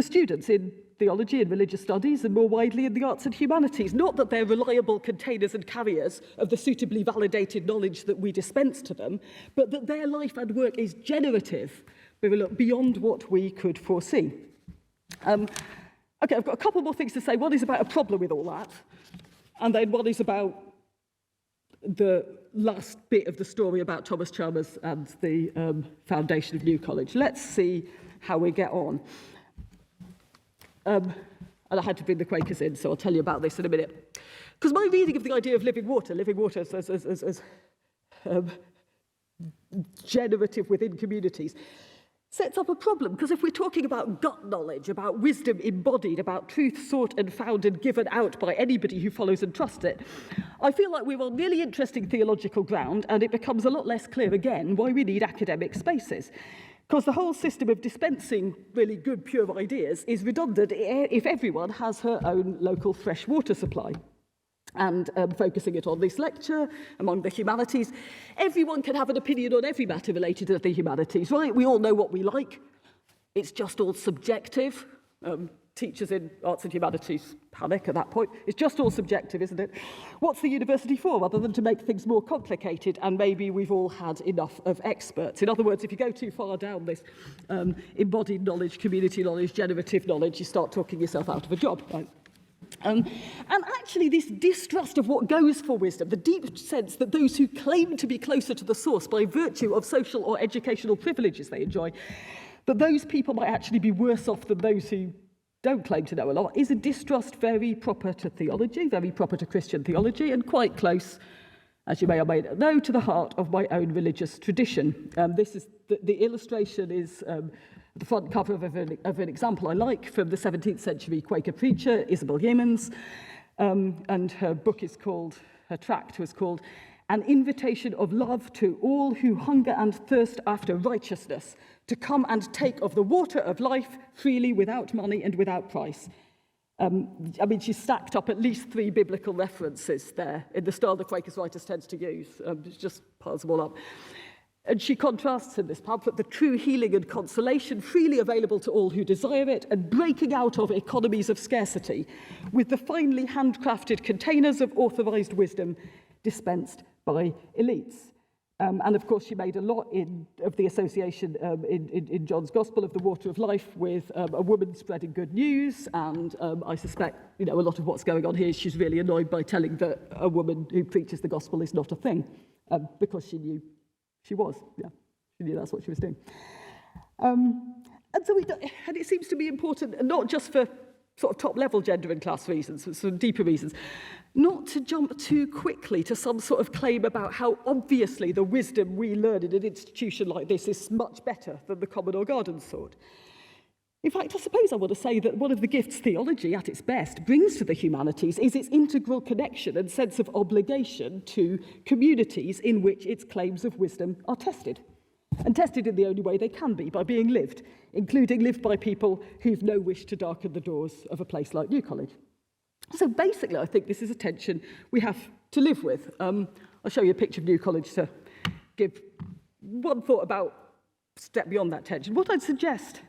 students in theology and religious studies and more widely in the arts and humanities. Not that they're reliable containers and carriers of the suitably validated knowledge that we dispense to them, but that their life and work is generative beyond what we could foresee. Okay, I've got a couple more things to say. One is about a problem with all that, and then one is about the last bit of the story about Thomas Chalmers and the foundation of New College. Let's see how we get on. And I had to bring the Quakers in, so I'll tell you about this in a minute. Because my reading of the idea of living water as generative within communities, sets up a problem, because if we're talking about gut knowledge, about wisdom embodied, about truth sought and found and given out by anybody who follows and trusts it, I feel like we're on really interesting theological ground, and it becomes a lot less clear again why we need academic spaces. Because the whole system of dispensing really good, pure ideas is redundant if everyone has her own local fresh water supply. And focusing it on this lecture, among the humanities, everyone can have an opinion on every matter related to the humanities, right? We all know what we like. It's just all subjective. Teachers in arts and humanities panic at that point. It's just all subjective, isn't it? What's the university for, other than to make things more complicated? And maybe we've all had enough of experts. In other words, if you go too far down this embodied knowledge, community knowledge, generative knowledge, you start talking yourself out of a job, right? And actually this distrust of what goes for wisdom, the deep sense that those who claim to be closer to the source by virtue of social or educational privileges they enjoy, that those people might actually be worse off than those who don't claim to know a lot, is a distrust very proper to theology, very proper to Christian theology, and quite close, as you may or may not know, to the heart of my own religious tradition. This is the illustration is the front cover of an example I like from the 17th century Quaker preacher, Isabel Yeamans, and her tract was called An Invitation of Love to All Who Hunger and Thirst After Righteousness, to come and take of the water of life freely, without money and without price. She stacked up at least 3 biblical references there in the style the Quakers writers tends to use. Just piles them all up. And she contrasts in this pamphlet the true healing and consolation freely available to all who desire it, and breaking out of economies of scarcity with the finely handcrafted containers of authorized wisdom dispensed by elites. And of course, she made a lot of the association in John's Gospel of the water of life with a woman spreading good news. And I suspect, a lot of what's going on here is she's really annoyed by telling that a woman who preaches the gospel is not a thing, because she knew she was. Yeah, she knew that's what she was doing. And it seems to be important, not just for sort of top-level gender and class reasons, but some deeper reasons, not to jump too quickly to some sort of claim about how obviously the wisdom we learn in an institution like this is much better than the common or garden sort. In fact, I suppose I want to say that one of the gifts theology, at its best, brings to the humanities is its integral connection and sense of obligation to communities in which its claims of wisdom are tested. And tested in the only way they can be, by being lived, including lived by people who've no wish to darken the doors of a place like New College. So basically, I think this is a tension we have to live with. I'll show you a picture of New College to give one thought about step beyond that tension. What I'd suggest,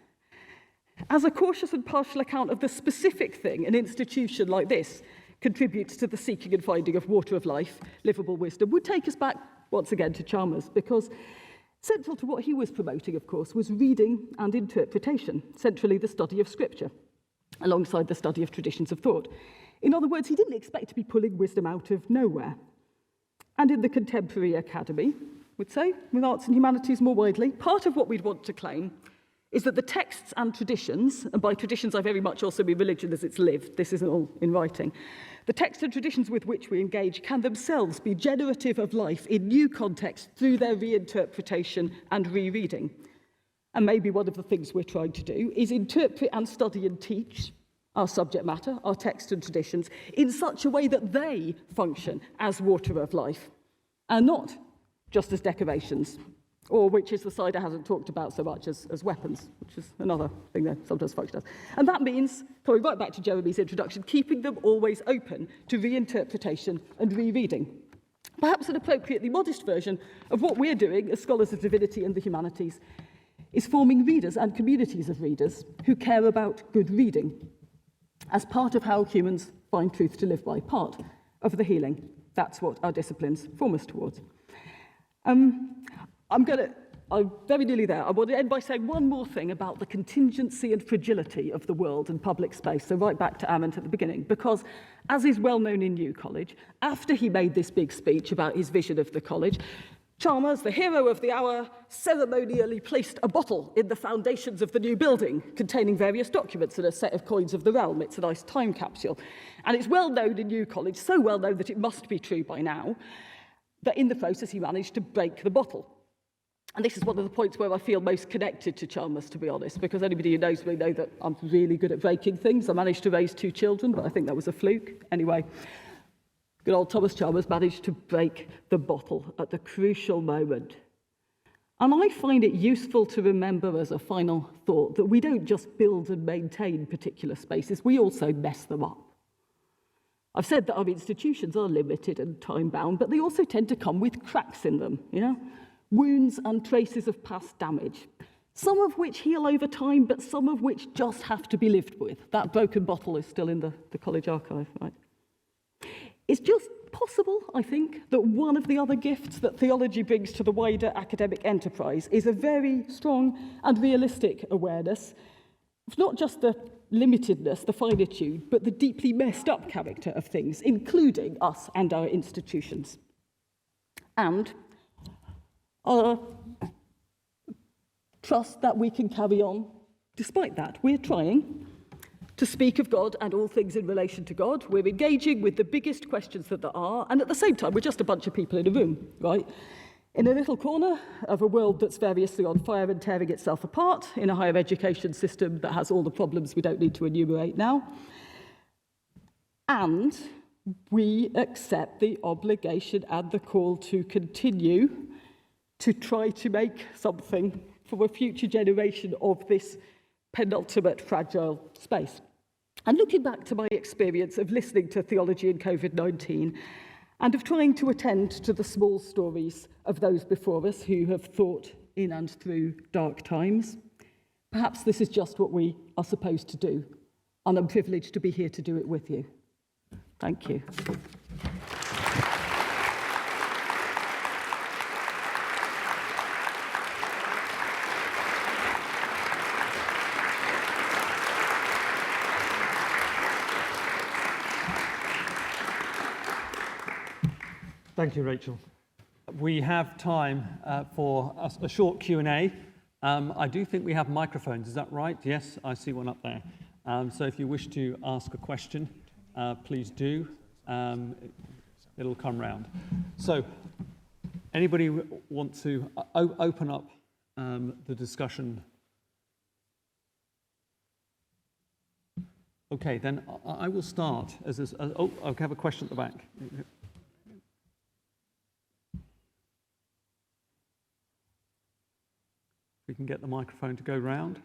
as a cautious and partial account of the specific thing an institution like this contributes to the seeking and finding of water of life, livable wisdom, would take us back once again to Chalmers, because central to what he was promoting, of course, was reading and interpretation, centrally the study of Scripture, alongside the study of traditions of thought. In other words, he didn't expect to be pulling wisdom out of nowhere. And in the contemporary academy, would say, with arts and humanities more widely, part of what we'd want to claim is that the texts and traditions, and by traditions I very much also mean religion as it's lived, this isn't all in writing, the texts and traditions with which we engage can themselves be generative of life in new contexts through their reinterpretation and rereading. And maybe one of the things we're trying to do is interpret and study and teach our subject matter, our texts and traditions, in such a way that they function as water of life, and not just as decorations, or which is the side I haven't talked about so much as weapons, which is another thing that sometimes function as. And that means, coming right back to Jeremy's introduction, keeping them always open to reinterpretation and rereading. Perhaps an appropriately modest version of what we're doing as scholars of divinity and the humanities is forming readers and communities of readers who care about good reading as part of how humans find truth to live by, part of the healing. That's what our disciplines form us towards. I'm very nearly there. I want to end by saying one more thing about the contingency and fragility of the world and public space. So right back to Ament at the beginning, because as is well known in New College, after he made this big speech about his vision of the college, Chalmers, the hero of the hour, ceremonially placed a bottle in the foundations of the new building containing various documents and a set of coins of the realm. It's a nice time capsule. And it's well known in New College, so well known that it must be true by now, that in the process he managed to break the bottle. And this is one of the points where I feel most connected to Chalmers, to be honest, because anybody who knows me knows that I'm really good at breaking things. I managed to raise 2 children, but I think that was a fluke. Anyway, good old Thomas Chalmers managed to break the bottle at the crucial moment. And I find it useful to remember as a final thought that we don't just build and maintain particular spaces, we also mess them up. I've said that our institutions are limited and time-bound, but they also tend to come with cracks in them, wounds and traces of past damage, some of which heal over time, but some of which just have to be lived with. That broken bottle is still in the college archive, right? It's just possible, I think, that one of the other gifts that theology brings to the wider academic enterprise is a very strong and realistic awareness of not just the limitedness, the finitude, but the deeply messed up character of things, including us and our institutions. And our trust that we can carry on despite that. We're trying to speak of God and all things in relation to God. We're engaging with the biggest questions that there are, and at the same time, we're just a bunch of people in a room, right? In a little corner of a world that's variously on fire and tearing itself apart, in a higher education system that has all the problems we don't need to enumerate now. And we accept the obligation and the call to continue to try to make something for a future generation of this penultimate fragile space. And looking back to my experience of listening to theology in COVID-19 and of trying to attend to the small stories of those before us who have thought in and through dark times. Perhaps this is just what we are supposed to do, and I'm privileged to be here to do it with you. Thank you. Thank you, Rachel. We have time for a short Q&A. I do think we have microphones, is that right? Yes, I see one up there. So if you wish to ask a question, please do. It'll come round. So anybody want to open up the discussion? Okay, then I will start. I have a question at the back. We can get the microphone to go round.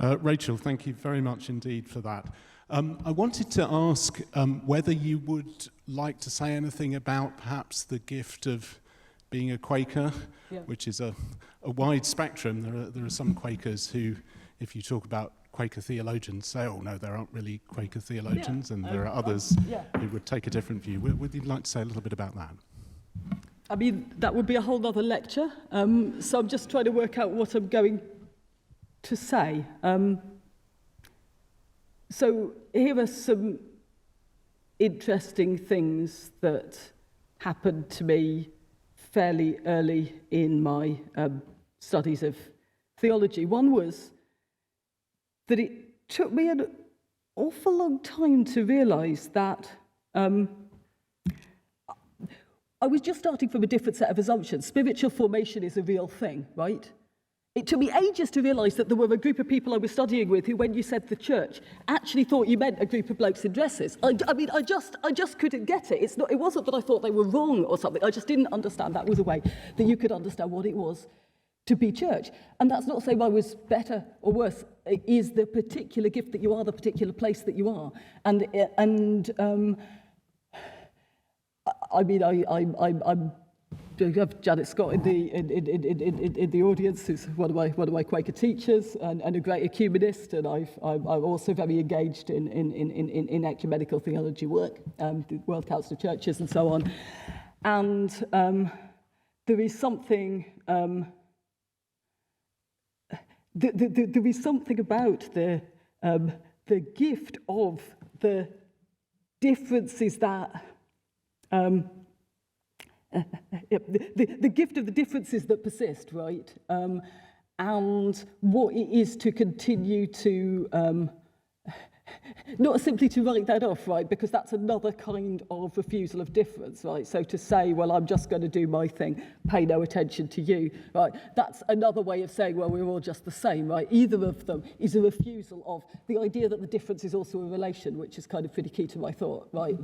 Rachel, thank you very much indeed for that. I wanted to ask whether you would like to say anything about perhaps the gift of being a Quaker, which is a wide spectrum. There are some Quakers who, if you talk about Quaker theologians, say, oh no, there aren't really Quaker theologians, and there are others who would take a different view. Would you like to say a little bit about that? I mean, that would be a whole other lecture, so I'm just trying to work out what I'm going to say. So here are some interesting things that happened to me fairly early in my studies of theology. One was that it took me an awful long time to realise that I was just starting from a different set of assumptions. Spiritual formation is a real thing, right? It took me ages to realise that there were a group of people I was studying with who, when you said the church, actually thought you meant a group of blokes in dresses. I mean, I just couldn't get it. It wasn't that I thought they were wrong or something. I just didn't understand that was a way that you could understand what it was to be church. And that's not saying I was better or worse. It is the particular gift that you are, the particular place that you are. And I mean, I have Janet Scott in the audience, who's one of my Quaker teachers and a great ecumenist, and I'm also very engaged in ecumenical theology work, the World Council of Churches and so on. And there is something there is something about the gift of the differences that the gift of the differences that persist, right? And what it is to continue to not simply to write that off, right? Because that's another kind of refusal of difference, right? So to say, well, I'm just going to do my thing, pay no attention to you, right? That's another way of saying, well, we're all just the same, right? Either of them is a refusal of the idea that the difference is also a relation, which is kind of pretty key to my thought, right?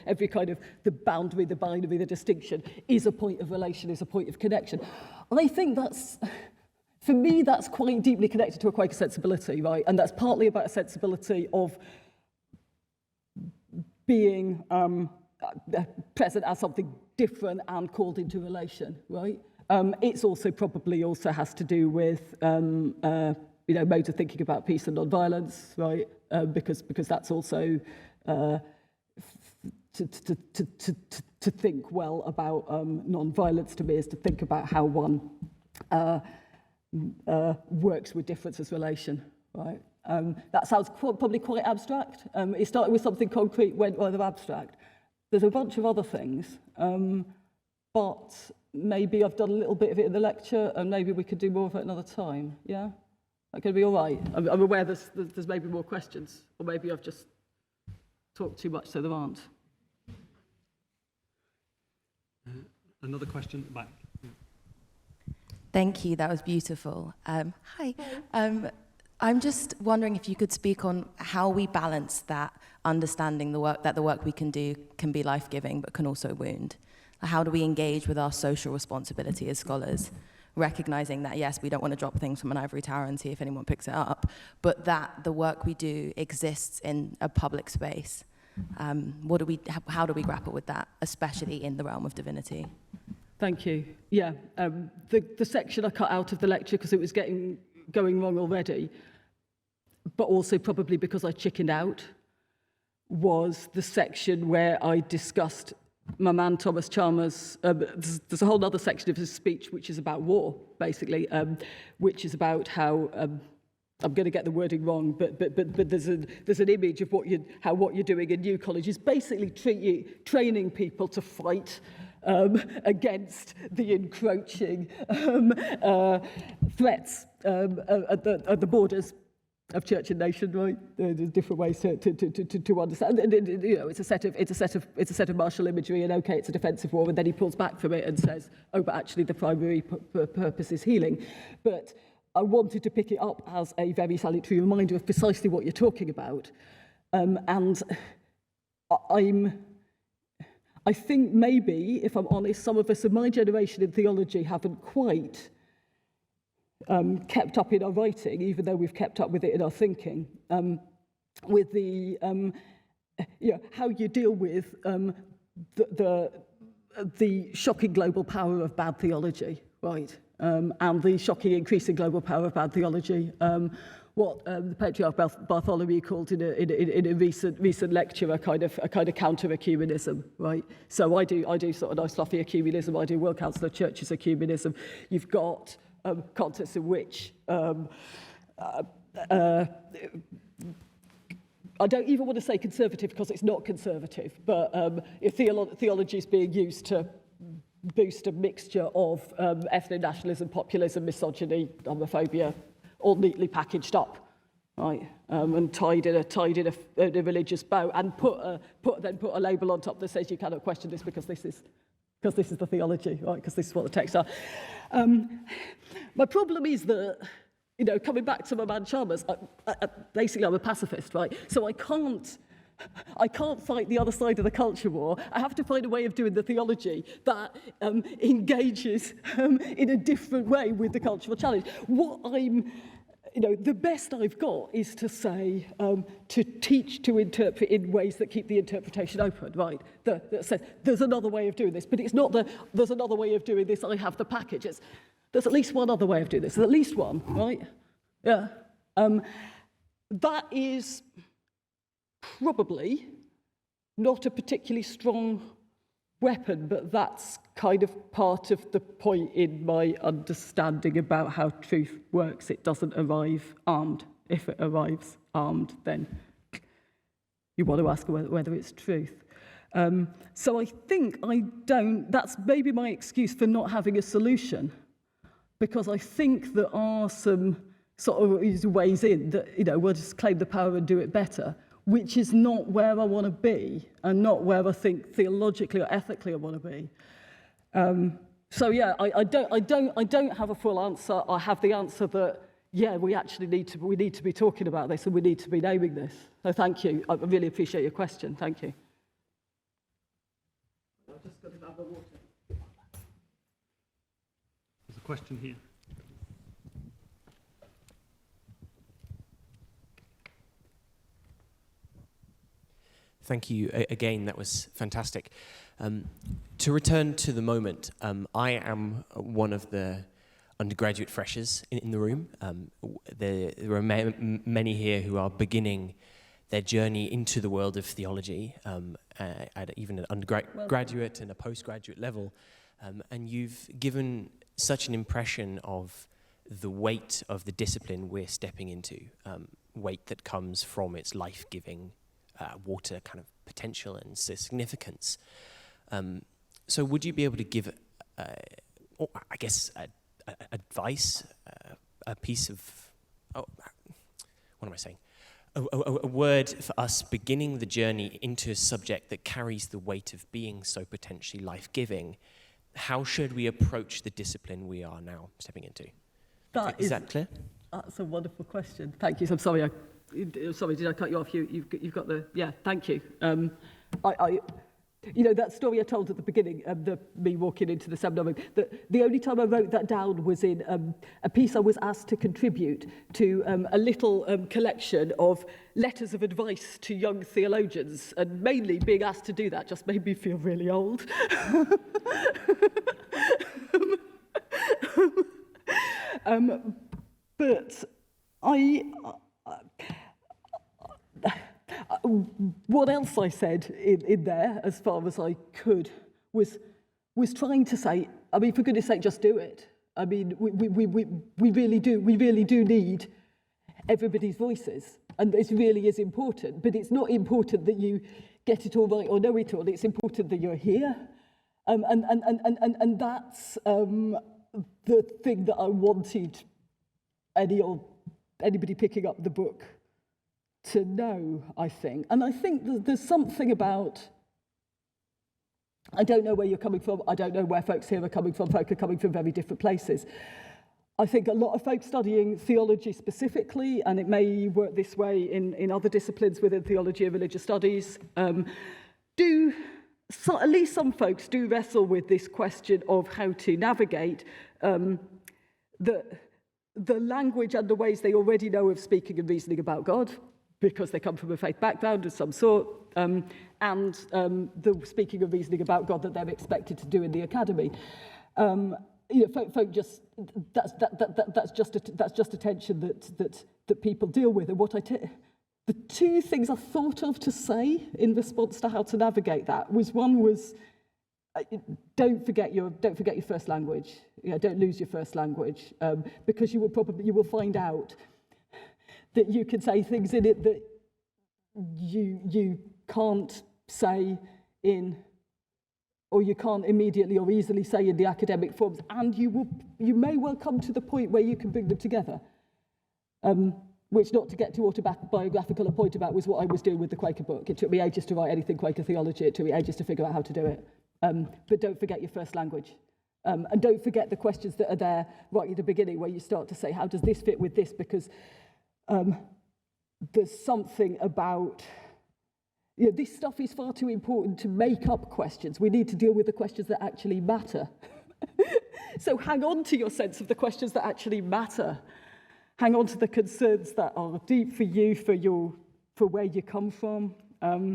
Every kind of the boundary, the binary, the distinction is a point of relation, is a point of connection. And I think that's... For me, that's quite deeply connected to a Quaker sensibility, right? And that's partly about a sensibility of being present as something different and called into relation, right? It's also probably also has to do with modes of thinking about peace and non-violence, right? Because that's also to think well about non-violence to me is to think about how one works with difference as relation, right? That sounds probably quite abstract. It started with something concrete, went rather abstract. There's a bunch of other things, but maybe I've done a little bit of it in the lecture, and maybe we could do more of it another time, yeah? That could be all right. I'm aware there's maybe more questions, or maybe I've just talked too much so there aren't. Another question at the back. Thank you, that was beautiful. Hi. I'm just wondering if you could speak on how we balance that understanding the work we can do can be life-giving but can also wound. How do we engage with our social responsibility as scholars recognizing that, yes, we don't want to drop things from an ivory tower and see if anyone picks it up, but that the work we do exists in a public space. How do we grapple with that, especially in the realm of divinity? Thank you. Yeah, the section I cut out of the lecture because it was going wrong already, but also probably because I chickened out, was the section where I discussed my man Thomas Chalmers. There's a whole other section of his speech which is about war, basically, which is about how I'm going to get the wording wrong, but there's an image of what you're doing in New College is basically training people to fight against the encroaching threats at the borders of church and nation, right? There's different ways to understand. And, you know, it's a set of martial imagery, and okay, it's a defensive war, and then he pulls back from it and says, oh, but actually the primary purpose is healing. But I wanted to pick it up as a very salutary reminder of precisely what you're talking about, and I think maybe, if I'm honest, some of us of my generation in theology haven't quite kept up in our writing, even though we've kept up with it in our thinking, with the how you deal with the shocking global power of bad theology, right? And the shocking increasing global power of bad theology. What the Patriarch Bartholomew called in a recent lecture a kind of counter-ecumenism, right? So I do sort of nice fluffy ecumenism. I do World Council of Churches ecumenism. You've got contexts in which I don't even want to say conservative because it's not conservative, but if theology is being used to boost a mixture of ethno-nationalism, populism, misogyny, homophobia, all neatly packaged up, right, and tied in a religious bow, and put a label on top that says you cannot question this because this is the theology, right? Because this is what the texts are. My problem is that, you know, coming back to my man Chalmers, basically I'm a pacifist, right? So I can't fight the other side of the culture war. I have to find a way of doing the theology that engages in a different way with the cultural challenge. The best I've got is to say, to teach to interpret in ways that keep the interpretation open, right? That says, there's another way of doing this, but it's not there's another way of doing this, I have the package. There's at least one other way of doing this. There's at least one, right? Yeah. That is probably not a particularly strong weapon, but that's kind of part of the point in my understanding about how truth works. It doesn't arrive armed. If it arrives armed, then you want to ask whether it's truth. So I think that's maybe my excuse for not having a solution, because I think there are some sort of ways in that, you know, we'll just claim the power and do it better, which is not where I want to be, and not where I think theologically or ethically I want to be. So yeah, I don't have a full answer. I have the answer that, yeah, we need to be talking about this, and we need to be naming this. So thank you. I really appreciate your question. Thank you. I've just got to have a water. There's a question here. Thank you again, that was fantastic. To return to the moment, I am one of the undergraduate freshers in the room. There are many here who are beginning their journey into the world of theology at even an undergraduate and a postgraduate level. And you've given such an impression of the weight of the discipline we're stepping into, weight that comes from its life-giving water kind of potential and significance. So would you be able to give, advice, a piece of, what am I saying? A word for us beginning the journey into a subject that carries the weight of being so potentially life-giving. How should we approach the discipline we are now stepping into? Is that clear? That's a wonderful question. Thank you. I'm sorry, did I cut you off? You've got the, yeah, thank you. You know, that story I told at the beginning, me walking into the seminar room, that the only time I wrote that down was in a piece I was asked to contribute to a little collection of letters of advice to young theologians, and mainly being asked to do that just made me feel really old. But what else I said in there, as far as I could, was trying to say, I mean, for goodness sake, just do it. I mean, we really do need everybody's voices, and this really is important. But it's not important that you get it all right or know it all. It's important that you're here, and that's the thing that I wanted anybody picking up the book to know, I think. And I think there's something about, I don't know where you're coming from, I don't know where folks here are coming from, folk are coming from very different places. I think a lot of folks studying theology specifically, and it may work this way in other disciplines within theology and religious studies, at least some folks do wrestle with this question of how to navigate the language and the ways they already know of speaking and reasoning about God, because they come from a faith background of some sort, and the speaking and reasoning about God that they're expected to do in the academy. You know, folk just that's just a tension that people deal with. And the two things I thought of to say in response to how to navigate that was don't forget your first language. You know, don't lose your first language, because you will find out that you can say things in it that you can't say in, or you can't immediately or easily say in the academic forms, and you may well come to the point where you can bring them together. Which, not to get too autobiographical a point about, was what I was doing with the Quaker book. It took me ages to write anything Quaker theology. It took me ages to figure out how to do it. But don't forget your first language. And don't forget the questions that are there right at the beginning, where you start to say, how does this fit with this? Because there's something about, you know, this stuff is far too important to make up questions. We need to deal with the questions that actually matter. So hang on to your sense of the questions that actually matter. Hang on to the concerns that are deep for you, for where you come from, but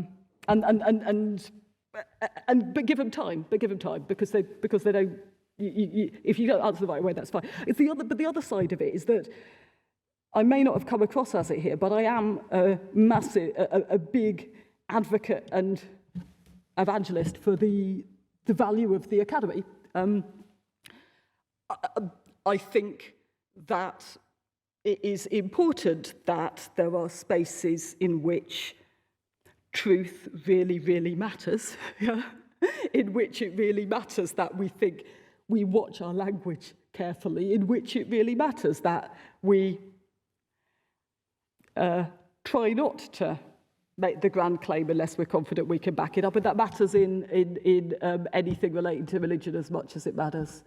give them time. Because they don't. If you don't answer the right way, that's fine. But the other side of it is that I may not have come across as it here, but I am a big advocate and evangelist for the value of the academy. I think that it is important that there are spaces in which truth really, really matters, in which it really matters that we watch our language carefully, in which it really matters that we try not to make the grand claim unless we're confident we can back it up. And that matters in anything relating to religion as much as it matters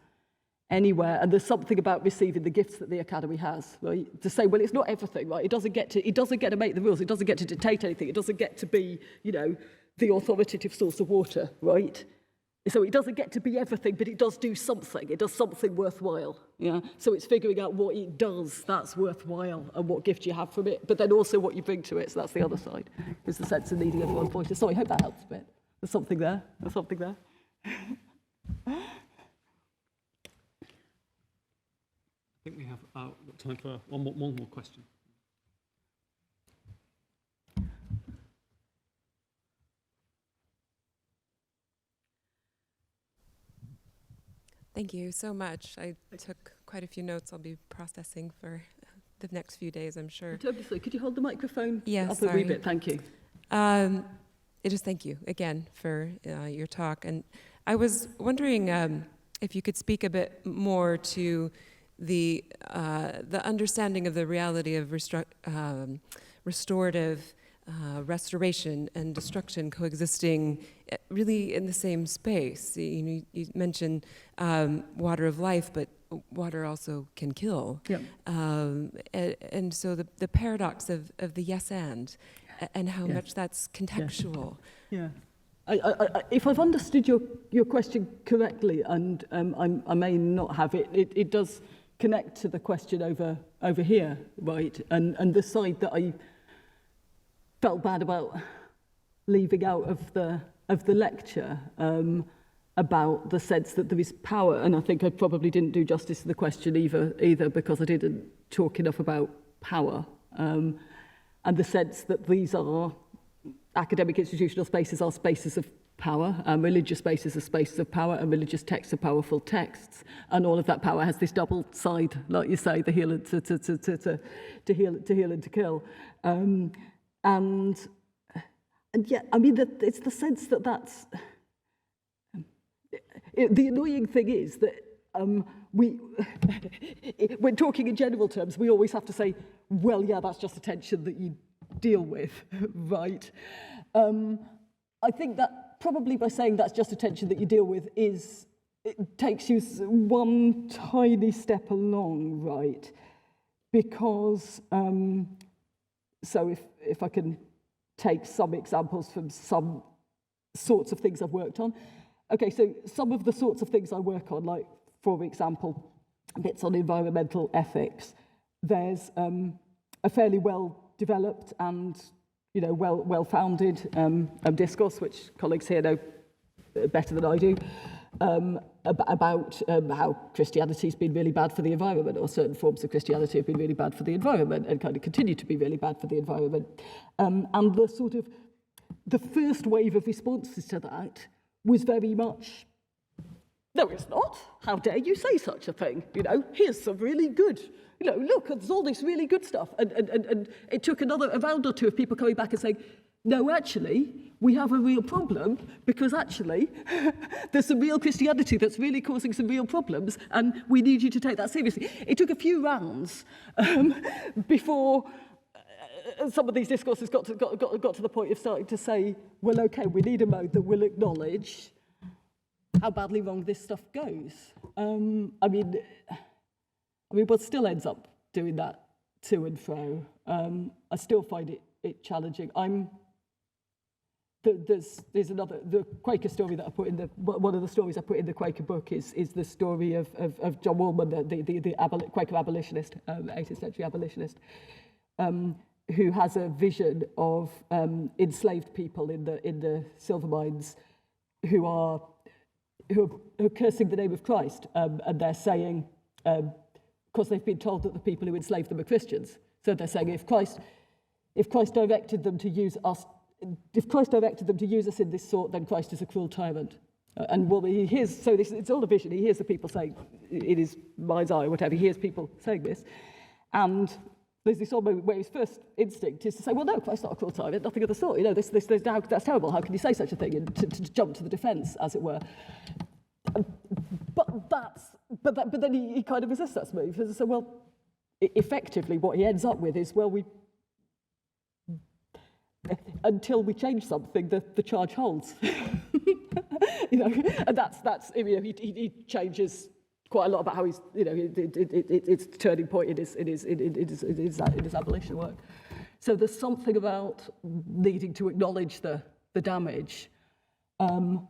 anywhere. And there's something about receiving the gifts that the academy has, right? To say, well, it's not everything, right? It doesn't get to make the rules. It doesn't get to dictate anything. It doesn't get to be, you know, the authoritative source of water, right? So it doesn't get to be everything, but it does do something. It does something worthwhile. Yeah. So it's figuring out what it does that's worthwhile and what gift you have from it, but then also what you bring to it. So that's the other side. Is the sense of needing everyone's voices. Sorry, I hope that helps a bit. There's something there. I think we have time for one more question. Thank you so much. I took quite a few notes I'll be processing for the next few days, I'm sure. Obviously, could you hold the microphone up a wee bit? Thank you. Just thank you again for your talk. And I was wondering if you could speak a bit more to the understanding of the reality of restorative restoration and destruction coexisting really in the same space. You mentioned water of life, but water also can kill. Yep. And so the paradox of the yes and how much that's contextual. Yeah. if I've understood your question correctly, and I may not have, it does connect to the question over here, right? And the side that I felt bad about leaving out of the lecture, about the sense that there is power, and I think I probably didn't do justice to the question either because I didn't talk enough about power, and the sense that these are academic institutional spaces are spaces of power, and religious spaces are spaces of power, and religious texts are powerful texts, and all of that power has this double side, like you say, the heal and to heal and to kill, and yeah, I mean, it's the sense that that's the annoying thing is that when talking in general terms, we always have to say, well, yeah, that's just a tension that you deal with, right? I think that probably by saying that's just a tension that you deal with it takes you one tiny step along, right? Because, so if I can take some examples from some sorts of things I've worked on. Okay, so some of the sorts of things I work on, like, for example, bits on environmental ethics, there's a fairly well-developed and, you know, well-founded discourse, which colleagues here know better than I do, about how Christianity's been really bad for the environment, or certain forms of Christianity have been really bad for the environment and kind of continue to be really bad for the environment. And the sort of, the first wave of responses to that was very much, no, it's not. How dare you say such a thing? You know, here's some really good, you know, look, there's all this really good stuff. And it took a round or two of people coming back and saying, no, actually, we have a real problem because actually there's some real Christianity that's really causing some real problems and we need you to take that seriously. It took a few rounds before some of these discourses got to the point of starting to say, well, okay, we need a mode that will acknowledge how badly wrong this stuff goes. I mean, one still ends up doing that to and fro. I still find it challenging. There's another, the Quaker story that I put in one of the stories I put in the Quaker book is the story of John Woolman, the Quaker abolitionist, 18th century abolitionist, who has a vision of enslaved people in the silver mines who are cursing the name of Christ, and they're saying, because they've been told that the people who enslaved them are Christians, so they're saying if Christ directed them to use us, if Christ directed them to use us in this sort, then Christ is a cruel tyrant. And well, he hears, so it's all a vision. He hears the people saying, in his mind's eye or whatever, he hears people saying this, and there's this odd moment where his first instinct is to say, well, no, Christ's not a cruel tyrant, nothing of the sort. You know, that's terrible. How can you say such a thing? And to jump to the defence, as it were. But then he kind of resists that move. So, well, effectively, what he ends up with is, well, until we change something, the charge holds. You know, and that's you know, he changes quite a lot about how he's, you know, it's a turning point in his abolition work. So there's something about needing to acknowledge the damage, and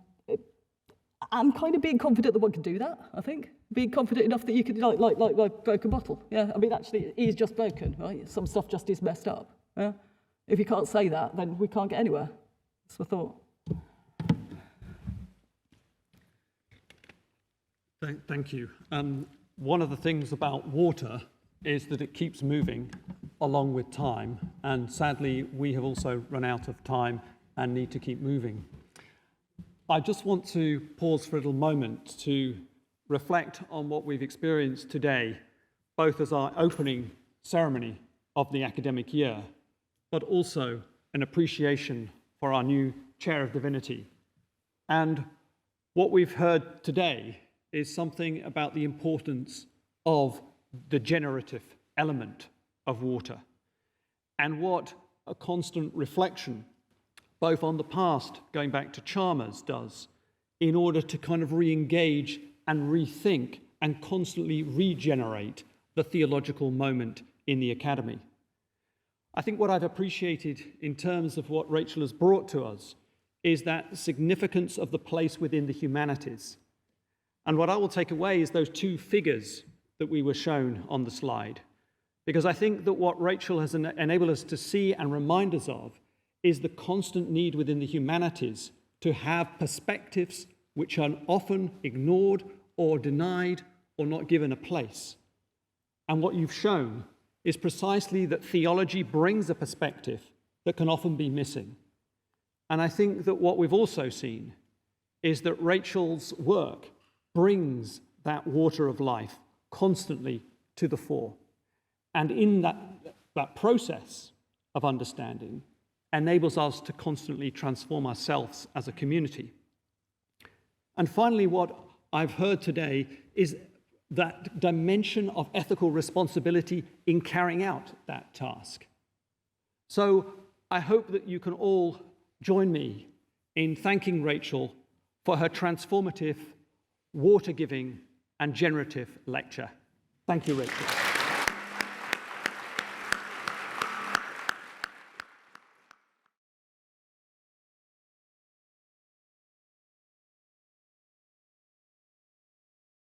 kind of being confident that one can do that. I think being confident enough that you can like broken bottle. Yeah, I mean, actually, it is just broken, right? Some stuff just is messed up. Yeah, if you can't say that, then we can't get anywhere. That's my thought. Thank you. One of the things about water is that it keeps moving along with time, and sadly we have also run out of time and need to keep moving. I just want to pause for a little moment to reflect on what we've experienced today, both as our opening ceremony of the academic year, but also an appreciation for our new Chair of Divinity. And what we've heard today is something about the importance of the generative element of water, and what a constant reflection, both on the past, going back to Chalmers, does in order to kind of re-engage and rethink and constantly regenerate the theological moment in the academy. I think what I've appreciated in terms of what Rachel has brought to us is that significance of the place within the humanities. And what I will take away is those two figures that we were shown on the slide, because I think that what Rachel has enabled us to see and remind us of is the constant need within the humanities to have perspectives which are often ignored or denied or not given a place. And what you've shown is precisely that theology brings a perspective that can often be missing. And I think that what we've also seen is that Rachel's work brings that water of life constantly to the fore. And in that process of understanding enables us to constantly transform ourselves as a community. And finally, what I've heard today is that dimension of ethical responsibility in carrying out that task. So I hope that you can all join me in thanking Rachel for her transformative, water-giving, and generative lecture. Thank you, Rachel.